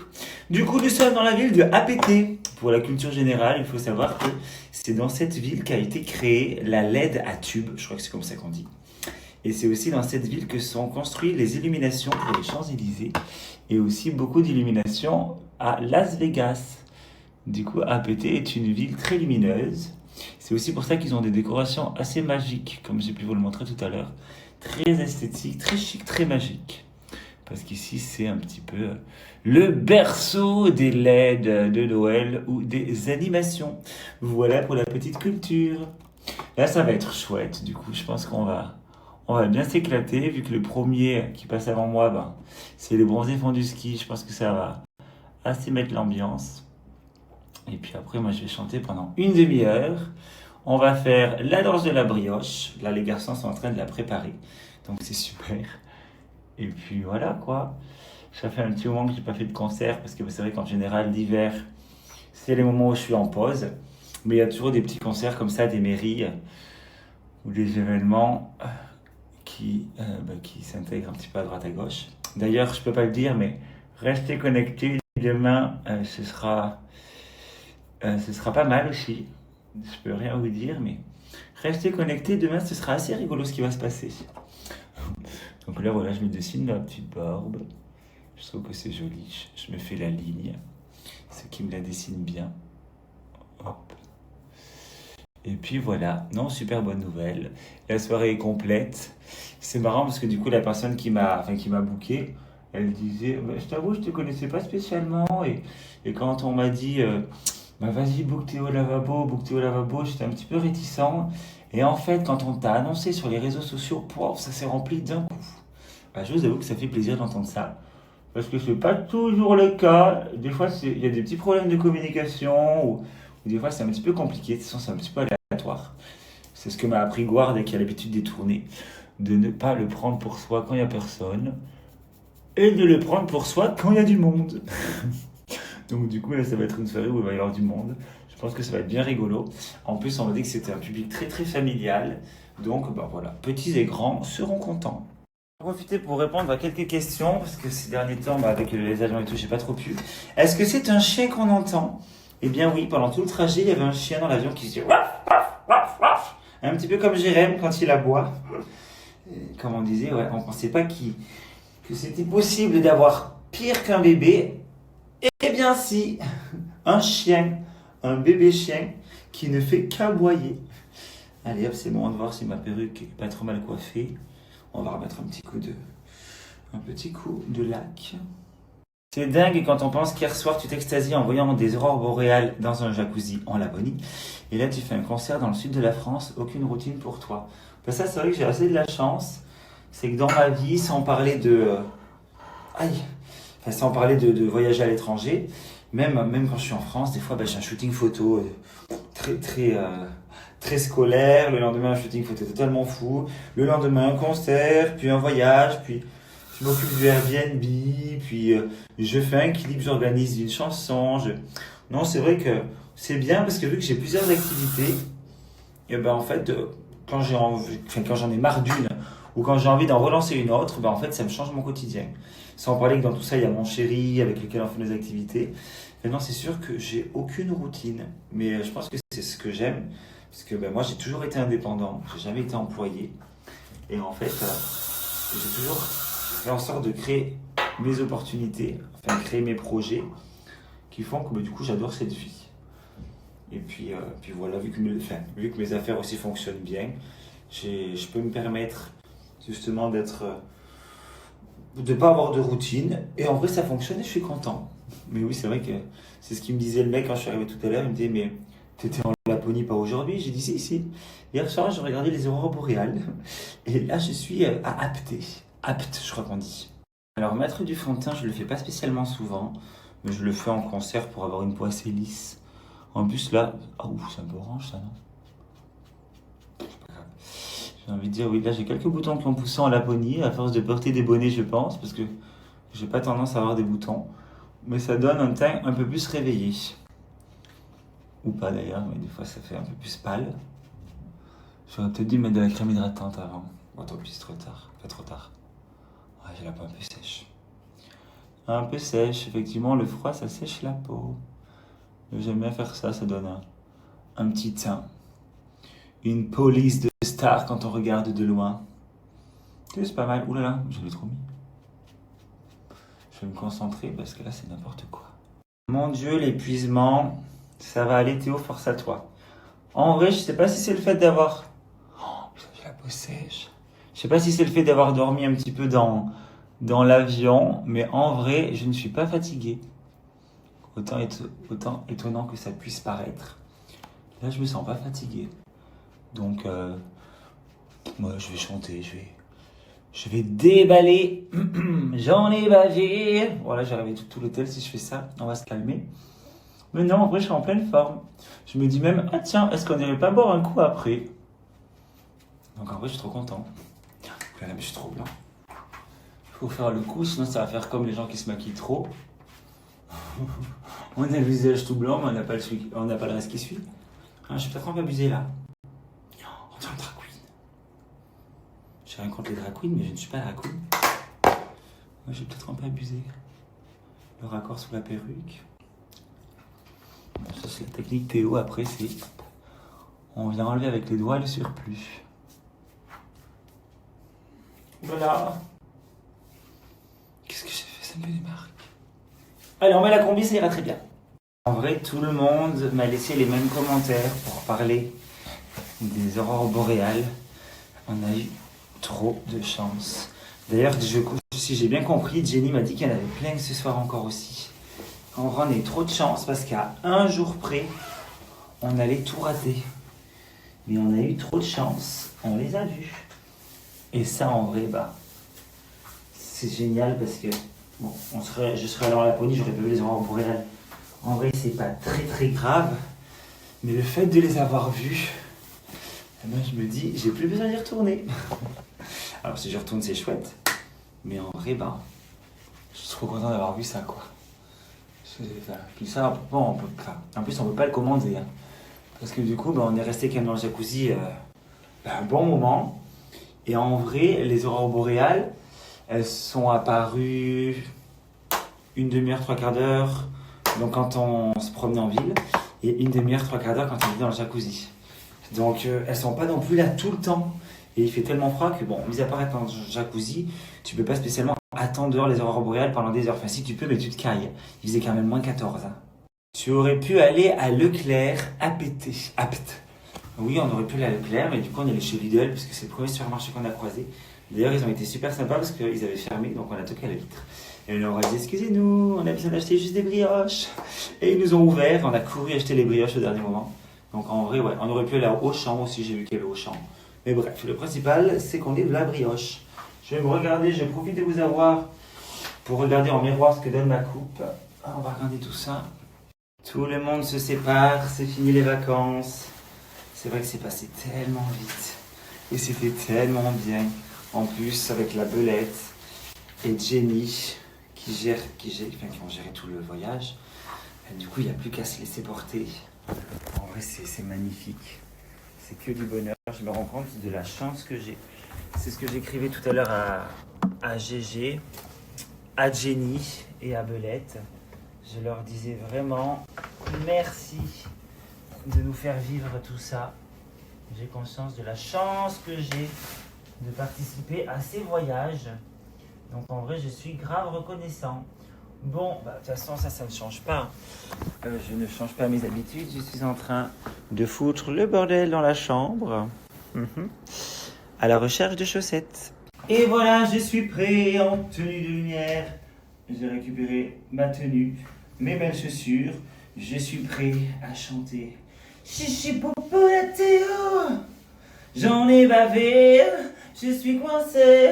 Du coup, nous sommes dans la ville de Apété. Pour la culture générale, il faut savoir que c'est dans cette ville qu'a été créée la LED à tube. Je crois que c'est comme ça qu'on dit. Et c'est aussi dans cette ville que sont construites les illuminations pour les Champs-Élysées. Et aussi beaucoup d'illuminations à Las Vegas. Du coup, Apété est une ville très lumineuse. C'est aussi pour ça qu'ils ont des décorations assez magiques, comme j'ai pu vous le montrer tout à l'heure. Très esthétique, très chic, très magique. Parce qu'ici, c'est un petit peu le berceau des LED de Noël ou des animations. Voilà pour la petite culture. Là, ça va être chouette. Du coup, je pense qu'on va bien s'éclater. Vu que le premier qui passe avant moi, c'est les bronzés font du ski. Je pense que ça va assez mettre l'ambiance. Et puis après, moi, je vais chanter pendant une demi-heure. On va faire la danse de la brioche. Là, les garçons sont en train de la préparer. Donc, c'est super. Et puis voilà quoi, ça fait un petit moment que j'ai pas fait de concert parce que c'est vrai qu'en général l'hiver c'est les moments où je suis en pause, mais il y a toujours des petits concerts comme ça, des mairies ou des événements qui s'intègrent un petit peu à droite à gauche. D'ailleurs je peux pas le dire mais restez connectés, demain ce sera pas mal aussi, je peux rien vous dire mais Restez connectés, demain ce sera assez rigolo ce qui va se passer. Donc là voilà, je me dessine la petite barbe. Je trouve que c'est joli. Je me fais la ligne. Ce qui me la dessine bien. Hop. Et puis voilà, non, super bonne nouvelle. La soirée est complète. C'est marrant parce que du coup, la personne qui m'a booké, elle disait, bah, je t'avoue, je te connaissais pas spécialement. Et quand on m'a dit, bah, vas-y, book-t'es au lavabo, j'étais un petit peu réticent. Et en fait, quand on t'a annoncé sur les réseaux sociaux, pouf, ça s'est rempli d'un coup. Bah, je vous avoue que ça fait plaisir d'entendre ça. Parce que c'est pas toujours le cas. Des fois, il y a des petits problèmes de communication ou des fois, c'est un petit peu compliqué. De toute façon, c'est un petit peu aléatoire. C'est ce que m'a appris Gouard qui a l'habitude des tournées. De ne pas le prendre pour soi quand il n'y a personne. Et de le prendre pour soi quand il y a du monde. Donc du coup, là, ça va être une soirée où il va y avoir du monde. Je pense que ça va être bien rigolo. En plus, on m'a dit que c'était un public très très familial. Donc, bah, voilà, petits et grands seront contents. Je vais profiter pour répondre à quelques questions, parce que ces derniers temps, bah, avec les avions et tout, j'ai pas trop pu. Est-ce que c'est un chien qu'on entend? Eh bien oui, pendant tout le trajet, il y avait un chien dans l'avion qui se dit waf, waf, waf, waf. Un petit peu comme Jérém quand il aboie. Comme on disait, ouais, on pensait pas que c'était possible d'avoir pire qu'un bébé. Eh bien si, un chien, un bébé chien qui ne fait qu'aboyer. Allez hop, c'est le moment de voir si ma perruque est pas trop mal coiffée. On va remettre un petit coup de lac. C'est dingue quand on pense qu'hier soir tu t'extasies en voyant des aurores boréales dans un jacuzzi en Laponie. Et là tu fais un concert dans le sud de la France, aucune routine pour toi. Ben ça c'est vrai que j'ai assez de la chance. C'est que dans ma vie, sans parler de... sans parler de voyager à l'étranger, même quand je suis en France, des fois j'ai un shooting photo très scolaire, le lendemain un shooting photo totalement fou, le lendemain un concert, puis un voyage, puis je m'occupe du Airbnb, puis je fais un clip, j'organise une chanson. Non, c'est vrai que c'est bien parce que vu que j'ai plusieurs activités, et ben en fait, quand j'en ai marre d'une ou quand j'ai envie d'en relancer une autre, ben en fait ça me change mon quotidien. Sans parler que dans tout ça, il y a mon chéri avec lequel on fait nos activités. Maintenant, c'est sûr que j'ai aucune routine, mais je pense que c'est ce que j'aime. Parce que ben, moi, j'ai toujours été indépendant, j'ai jamais été employé. Et en fait, j'ai toujours fait en sorte de créer mes opportunités, enfin créer mes projets qui font que ben, du coup, j'adore cette vie. Et puis voilà, vu que mes affaires aussi fonctionnent bien, je peux me permettre justement de ne pas avoir de routine. Et en vrai, ça fonctionne et je suis content. Mais oui, c'est vrai que c'est ce qu'il me disait le mec quand je suis arrivé tout à l'heure. Il me disait, mais t'étais en Laponie, pas aujourd'hui? J'ai dit, si. Hier soir, j'ai regardé les aurores boréales. Et là, je suis apte, je crois qu'on dit. Alors, mettre du fond de teint, je le fais pas spécialement souvent. Mais je le fais en concert pour avoir une peau assez lisse. En plus, là... c'est un peu orange, ça, non? J'ai envie de dire, oui, là j'ai quelques boutons qui ont poussé en Laponie, à force de porter des bonnets, je pense, parce que j'ai pas tendance à avoir des boutons. Mais ça donne un teint un peu plus réveillé. Ou pas d'ailleurs, mais des fois ça fait un peu plus pâle. J'aurais peut-être dû mettre de la crème hydratante avant. Bon, tant pis, c'est trop tard. Pas trop tard. Ouais, j'ai la peau un peu sèche. Un peu sèche, effectivement, le froid ça sèche la peau. J'aime bien faire ça, ça donne un petit teint. Une police de star quand on regarde de loin. C'est pas mal. Ouh là là, je l'ai trop mis. Je vais me concentrer parce que là c'est n'importe quoi. Mon Dieu, l'épuisement. Ça va aller Théo, force à toi. En vrai, je sais pas si c'est le fait d'avoir... j'ai la peau sèche. Je sais pas si c'est le fait d'avoir dormi un petit peu dans l'avion. Mais en vrai, je ne suis pas fatigué. Autant étonnant que ça puisse paraître. Là, je me sens pas fatigué. Donc, moi, je vais chanter, je vais déballer. J'en ai bavé. Voilà, j'ai rêvé tout l'hôtel si je fais ça. On va se calmer. Mais non, en vrai, je suis en pleine forme. Je me dis même, tiens, est-ce qu'on n'irait pas boire un coup après? Donc, en vrai, je suis trop content. Là, mais je suis trop blanc. Il faut faire le coup, sinon ça va faire comme les gens qui se maquillent trop. On a le visage tout blanc, mais on n'a pas le reste qui suit. Je suis peut-être un peu abusé là. On dirait un drag queen. J'ai rien contre les drag queens, mais je ne suis pas drag queen. Moi, j'ai peut-être un peu abusé. Le raccord sous la perruque. Bon, ça, c'est la technique Théo. Après, c'est... On vient enlever avec les doigts le surplus. Voilà. Qu'est-ce que j'ai fait? Ça me fait des marques. Allez, on met la combi, ça ira très bien. En vrai, tout le monde m'a laissé les mêmes commentaires pour parler des aurores boréales. On a eu trop de chance. D'ailleurs, si j'ai bien compris, Jenny m'a dit qu'il y en avait plein ce soir encore aussi. En vrai, on a eu trop de chance parce qu'à un jour près, on allait tout rater. Mais on a eu trop de chance, on les a vus. Et ça, en vrai, c'est génial parce que bon, je serais allé en Laponie, j'aurais pas vu les aurores boréales. En vrai, c'est pas très très grave, mais le fait de les avoir vus, moi je me dis, j'ai plus besoin d'y retourner. Alors si je retourne, c'est chouette, mais en vrai, je suis trop content d'avoir vu ça, quoi. Puis ça, bon, en plus, on peut pas le commander, hein, parce que du coup, on est resté quand même dans le jacuzzi un bon moment. Et en vrai, les aurores boréales, elles sont apparues une demi-heure, trois quarts d'heure, donc quand on se promenait en ville, et une demi-heure, trois quarts d'heure quand on était dans le jacuzzi. Donc elles sont pas non plus là tout le temps. Et il fait tellement froid que bon, mis à part être dans le jacuzzi, tu peux pas spécialement attendre dehors les aurores boréales pendant des heures. Enfin si tu peux, mais tu te cailles. Il faisait quand même moins 14. Hein. Tu aurais pu aller à Leclerc Apt. Oui, on aurait pu aller à Leclerc, mais du coup on est allé chez Lidl, parce que c'est le premier supermarché qu'on a croisé. D'ailleurs, ils ont été super sympas parce qu'ils avaient fermé, donc on a toqué à la vitre. Et on leur a dit, excusez-nous, on a besoin d'acheter juste des brioches. Et ils nous ont ouvert, on a couru acheter les brioches au dernier moment. Donc en vrai, ouais, on aurait pu aller à Auchan aussi, j'ai vu qu'il y avait Auchan. Mais bref, le principal, c'est qu'on livre la brioche. Je vais me regarder, je profite de vous avoir pour regarder en miroir ce que donne ma coupe. On va regarder tout ça. Tout le monde se sépare, c'est fini les vacances. C'est vrai que c'est passé tellement vite. Et c'était tellement bien. En plus, avec la belette et Jenny qui ont géré tout le voyage. Et du coup, il n'y a plus qu'à se laisser porter. En vrai, c'est magnifique. C'est que du bonheur. Je me rends compte de la chance que j'ai. C'est ce que j'écrivais tout à l'heure à GG, à Jenny et à Belette. Je leur disais vraiment merci de nous faire vivre tout ça. J'ai conscience de la chance que j'ai de participer à ces voyages. Donc en vrai, je suis grave reconnaissant. Bon, de toute façon, ça ne change pas. Je ne change pas mes habitudes. Je suis en train de foutre le bordel dans la chambre. À la recherche de chaussettes. Et voilà, je suis prêt en tenue de lumière. J'ai récupéré ma tenue, mes belles chaussures. Je suis prêt à chanter. Chichi popo la Théo. J'en ai bavé. Je suis coincé.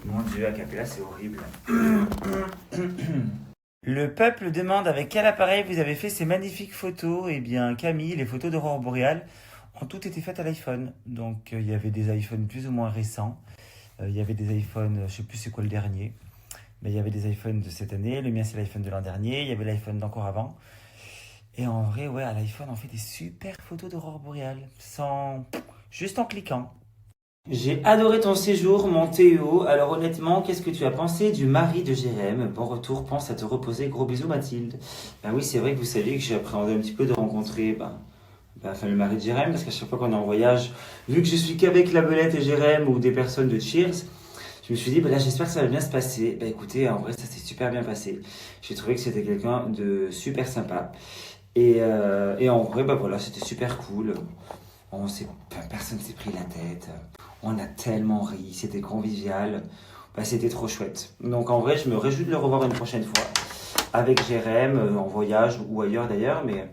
Mon Dieu, a cappella, c'est horrible. Le peuple demande avec quel appareil vous avez fait ces magnifiques photos. Eh bien, Camille, les photos d'aurore boréale ont toutes été faites à l'iPhone. Donc, il y avait des iPhones plus ou moins récents. Il y avait des iPhones, je ne sais plus c'est quoi le dernier. Mais il y avait des iPhones de cette année. Le mien, c'est l'iPhone de l'an dernier. Il y avait l'iPhone d'encore avant. Et en vrai, ouais, à l'iPhone, on fait des super photos d'aurore boréale. Juste en cliquant. J'ai adoré ton séjour, mon Théo. Alors honnêtement, qu'est-ce que tu as pensé du mari de Jérém? Bon retour, pense à te reposer. Gros bisous Mathilde. Ben oui, c'est vrai que vous saviez que j'ai appréhendé un petit peu de rencontrer le mari de Jérém, parce qu'à chaque fois qu'on est en voyage, vu que je suis qu'avec la Belette et Jérém ou des personnes de Cheers, je me suis dit, là j'espère que ça va bien se passer. Écoutez, en vrai ça s'est super bien passé. J'ai trouvé que c'était quelqu'un de super sympa. Et en vrai, voilà, c'était super cool. Personne s'est pris la tête. On a tellement ri, c'était convivial. C'était trop chouette. Donc en vrai, je me réjouis de le revoir une prochaine fois. Avec Jérém, en voyage ou ailleurs d'ailleurs. Mais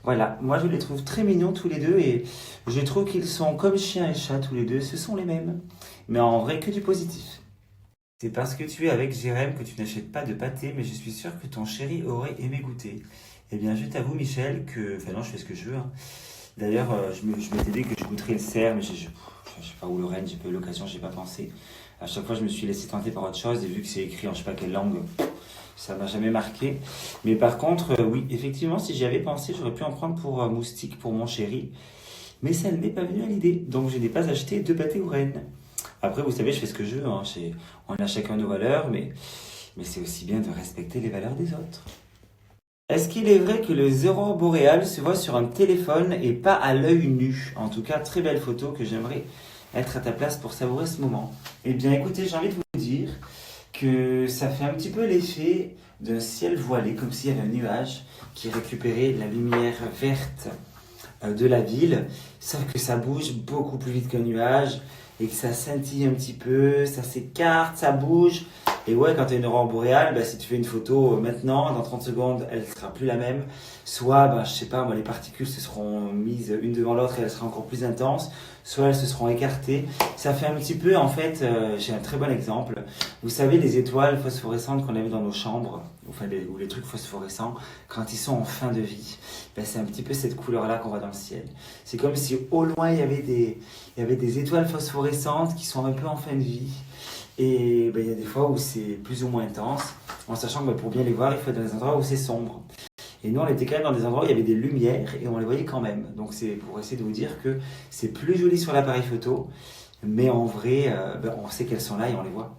voilà, moi je les trouve très mignons tous les deux. Et je trouve qu'ils sont comme chien et chat tous les deux. Ce sont les mêmes. Mais en vrai, que du positif. C'est parce que tu es avec Jérém que tu n'achètes pas de pâté. Mais je suis sûr que ton chéri aurait aimé goûter. Eh bien, je t'avoue Michel que... Enfin non, je fais ce que je veux. Hein. D'ailleurs, je m'étais dit que je goûterais le cerf, mais je sais pas, ou le renne, j'ai pas eu l'occasion, j'ai pas pensé. À chaque fois, je me suis laissé tenter par autre chose, et vu que c'est écrit en je sais pas quelle langue, ça m'a jamais marqué. Mais par contre, oui, effectivement, si j'y avais pensé, j'aurais pu en prendre pour moustique pour mon chéri. Mais ça ne m'est pas venu à l'idée, donc je n'ai pas acheté de pâté au renne. Après, vous savez, je fais ce que je veux, hein. On a chacun nos valeurs, mais c'est aussi bien de respecter les valeurs des autres. Est-ce qu'il est vrai que les aurores boréales se voient sur un téléphone et pas à l'œil nu? En tout cas, très belle photo que j'aimerais être à ta place pour savourer ce moment. Eh bien écoutez, j'ai envie de vous dire que ça fait un petit peu l'effet d'un ciel voilé, comme s'il y avait un nuage qui récupérait la lumière verte de la ville, sauf que ça bouge beaucoup plus vite qu'un nuage et que ça scintille un petit peu, ça s'écarte, ça bouge. Et ouais, quand tu as une aurore boréale, bah, si tu fais une photo maintenant, dans 30 secondes, elle ne sera plus la même. Soit, bah, je sais pas, moi, les particules se seront mises une devant l'autre et elles seront encore plus intenses. Soit elles se seront écartées. Ça fait un petit peu, en fait, j'ai un très bon exemple. Vous savez, les étoiles phosphorescentes qu'on avait dans nos chambres, enfin, ou les trucs phosphorescents, quand ils sont en fin de vie, bah, c'est un petit peu cette couleur-là qu'on voit dans le ciel. C'est comme si au loin, il y avait des étoiles phosphorescentes qui sont un peu en fin de vie. Et ben, il y a des fois où c'est plus ou moins intense, en sachant que pour bien les voir, il faut être dans des endroits où c'est sombre. Et nous, on était quand même dans des endroits où il y avait des lumières et on les voyait quand même. Donc c'est pour essayer de vous dire que c'est plus joli sur l'appareil photo, mais en vrai, on sait qu'elles sont là et on les voit.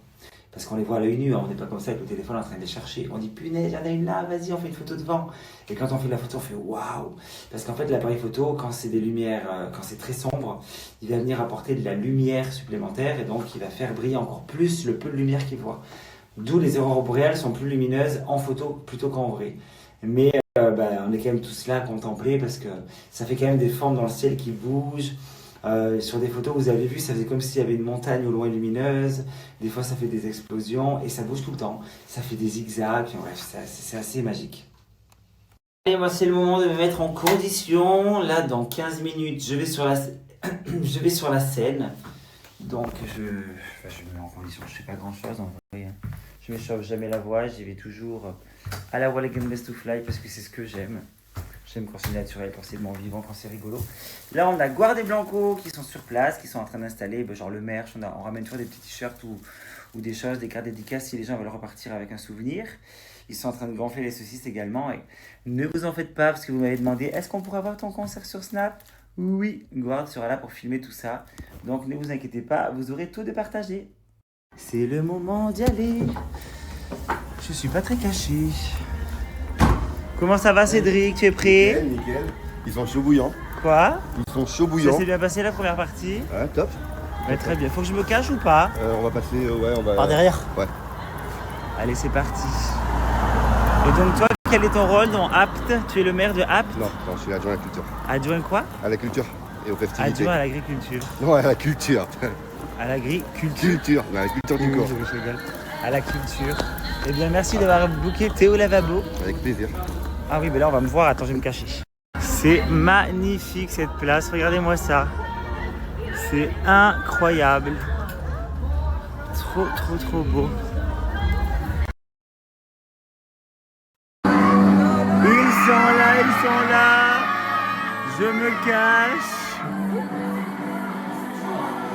Parce qu'on les voit à l'œil nu, hein. On n'est pas comme ça avec le téléphone en train de les chercher. On dit punaise, il y en a une là, vas-y, on fait une photo devant. Et quand on fait la photo, on fait waouh. Parce qu'en fait, l'appareil photo, quand c'est des lumières, quand c'est très sombre, il va venir apporter de la lumière supplémentaire et donc il va faire briller encore plus le peu de lumière qu'il voit. D'où les aurores boréales sont plus lumineuses en photo plutôt qu'en vrai. Mais on est quand même tous là à contempler parce que ça fait quand même des formes dans le ciel qui bougent. Sur des photos, vous avez vu, ça faisait comme s'il y avait une montagne au loin lumineuse. Des fois, ça fait des explosions et ça bouge tout le temps. Ça fait des zigzags. Bref, c'est assez magique. Et moi, c'est le moment de me mettre en condition. Là, dans 15 minutes, je vais sur la scène. Donc, je me mets en condition. Je ne fais pas grand-chose en vrai. Je ne m'échauffe jamais la voix. J'y vais toujours à la voix Again Best to Fly parce que c'est ce que j'aime. J'aime quand c'est naturel, quand c'est de mon vivant, quand c'est rigolo. Là, on a Guardia Blanco qui sont sur place, qui sont en train d'installer genre le merch. On ramène toujours des petits t-shirts ou des choses, des cartes dédicaces si les gens veulent repartir avec un souvenir. Ils sont en train de gonfler les saucisses également. Et ne vous en faites pas parce que vous m'avez demandé est-ce qu'on pourra voir ton concert sur Snap? Oui, Guard sera là pour filmer tout ça. Donc ne vous inquiétez pas, vous aurez tout de partagé. C'est le moment d'y aller. Je suis pas très caché. Comment ça va Cédric? Tu es prêt? Nickel. Ils sont chauds bouillants. Quoi? Ils sont chauds bouillants. Ça s'est bien passé la première partie? Ouais, top. Ouais, très bien. Faut que je me cache ou pas? On va passer, on va... Par derrière? Ouais. Allez, c'est parti. Et donc toi, quel est ton rôle dans Apt? Tu es le maire de Apt? Non, je suis adjoint à la culture. Adjoint quoi? À la culture et aux festivités. Adjoint à l'agriculture. Non, à la culture. À l'agriculture? Culture, à la culture du corps. Je rigole. À la culture. Eh bien, merci d'avoir booké Théo Lavabo. Avec plaisir. Ah oui, mais là on va me voir, attends, je vais me cacher. C'est magnifique cette place, regardez-moi ça. C'est incroyable. Trop, trop, trop beau. Ils sont là. Je me cache.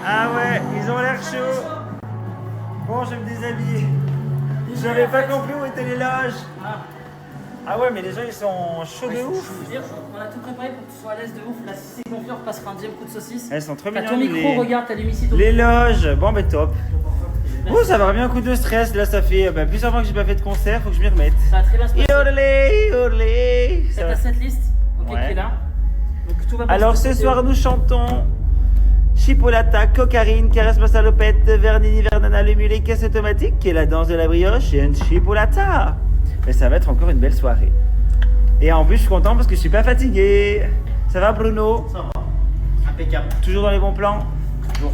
Ah ouais, ils ont l'air chauds. Bon, je vais me déshabiller. J'avais pas compris où étaient les loges. Ah ouais, mais les gens ils sont chauds de ouf. On a tout préparé pour que tu sois à l'aise de ouf. Là, si c'est gonflé, on repassera un deuxième coup de saucisse. Elles sont trop T'as mignonnes. ton micro, regarde, t'allumes ici. Les loges, bon ben top. Ouh, ça va bien un coup de stress. Là, ça fait plusieurs mois que j'ai pas fait de concert, faut que je m'y remette. Ça va très bien se passer. Yodelé. T'as ta setlist, ok, Ouais. qui est là. Donc tout va bien Alors se ce passer. soir nous chantons Chipolata, Cocarine, Caresse Salopette, Vernini, Vernana, le mulet, caisse automatique et la danse de la brioche et un Chipolata. Mais ça va être encore une belle soirée. Et en plus je suis content parce que je suis pas fatigué. Ça va Bruno? Ça va. Impeccable. Toujours dans les bons plans? Toujours.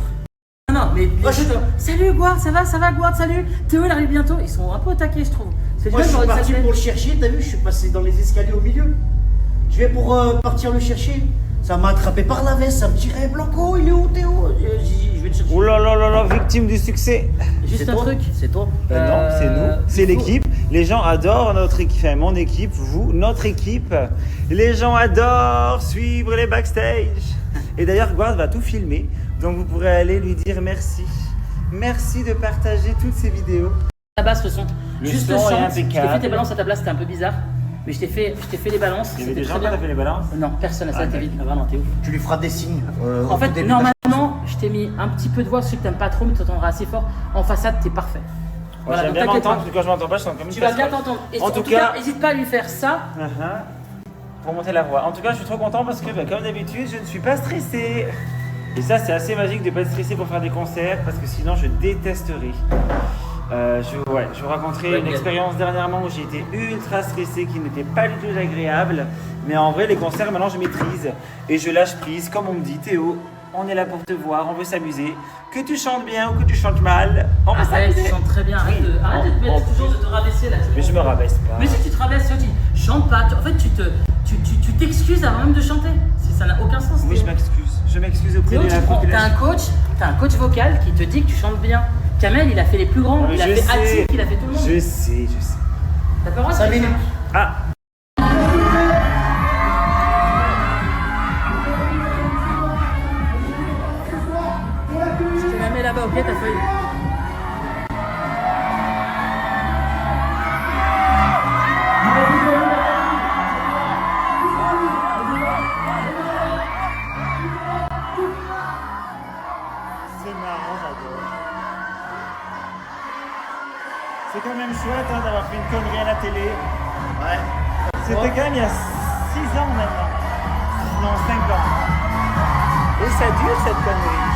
Non, mais salut Guard, ça va Guard, salut. Théo il arrive bientôt, ils sont un peu au taquet je trouve. C'est Moi je suis parti pour le chercher, t'as vu, je suis passé dans les escaliers au milieu. Je vais pour partir le chercher. Ça m'a attrapé par la veste, ça me tirait Blanco, il est où Théo? Je vais le chercher. Oh là là là là, victime du succès. Juste un truc. C'est toi? Non, c'est nous, c'est l'équipe. Les gens adorent notre équipe, enfin mon équipe, vous, notre équipe. Les gens adorent suivre les backstage. Et d'ailleurs, Guard va tout filmer, donc vous pourrez aller lui dire merci. Merci de partager toutes ces vidéos. La basse, le son. Le Juste son le est chant. impeccable. Je t'ai fait tes balances à ta place, c'était un peu bizarre. Mais je t'ai fait les balances. Il y avait des c'était gens très qui bien. ont fait les balances? Non, personne à ça, t'es vite. Vraiment, t'es ouf. Tu lui feras des signes. En fait, normalement, je t'ai mis un petit peu de voix, je sais que t'aimes pas trop, mais tu t'entendras assez fort. En façade, t'es parfait. Voilà, j'aime donc bien t'inquiète m'entendre, pas. parce que quand je m'entends pas, je sens comme une Tu vas bien casserole. t'entendre. Et En en tout tout cas- cas, n'hésite pas à lui faire ça. Pour monter la voix. En tout cas, je suis trop content parce que, comme d'habitude, je ne suis pas stressé. Et ça, c'est assez magique de ne pas être stressé pour faire des concerts parce que sinon, je détesterais. Je vous raconterai une expérience dernièrement où j'ai été ultra stressé qui n'était pas du tout agréable. Mais en vrai, les concerts, maintenant, je maîtrise et je lâche prise. Comme on me dit, Théo, on est là pour te voir, on veut s'amuser. Que tu chantes bien ou que tu chantes mal, on veut s'amuser. Tu chantes très bien. Arrête de te mettre toujours de te rabaisser là. Mais je me rabaisse pas. Mais si tu te rabaisses, tu chantes pas. En fait, tu t'excuses avant même de chanter. Ça n'a aucun sens. Oui, je m'excuse. Je m'excuse auprès de la population. T'as un coach vocal qui te dit que tu chantes bien. Kamel, il a fait les plus grands. Il a fait Attic, il a fait tout le monde. Je sais. T'as pas le droit de 5 faire ça. minutes. Ah. Je te la mets là-bas, ok, ta feuille. C'est marrant, j'adore. C'est quand même chouette d'avoir fait une connerie à la télé. Ouais. C'était quand même il y a 6 ans maintenant. Non, 5 ans. Et ça dure cette connerie.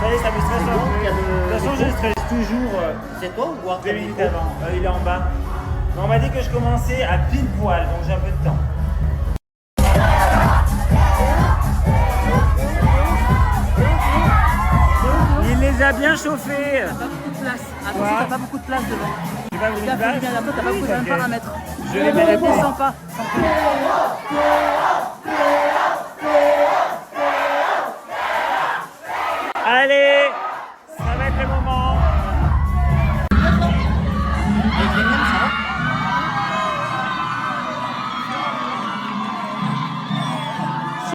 Ça y est, ça me stresse un peu. De toute façon, je stresse toujours. C'est toi ou 2 minutes avant. Il est en bas. Mais on m'a dit que je commençais à pile poil, donc j'ai un peu de temps. Il les a bien chauffés. T'as pas beaucoup de place. Attention, Quoi t'as pas beaucoup de place devant. Tu vas vous Regarde, battre? bien là-bas, t'as pas beaucoup, même pas un mètre. Je les mets là-bas. Descends pas. Allez!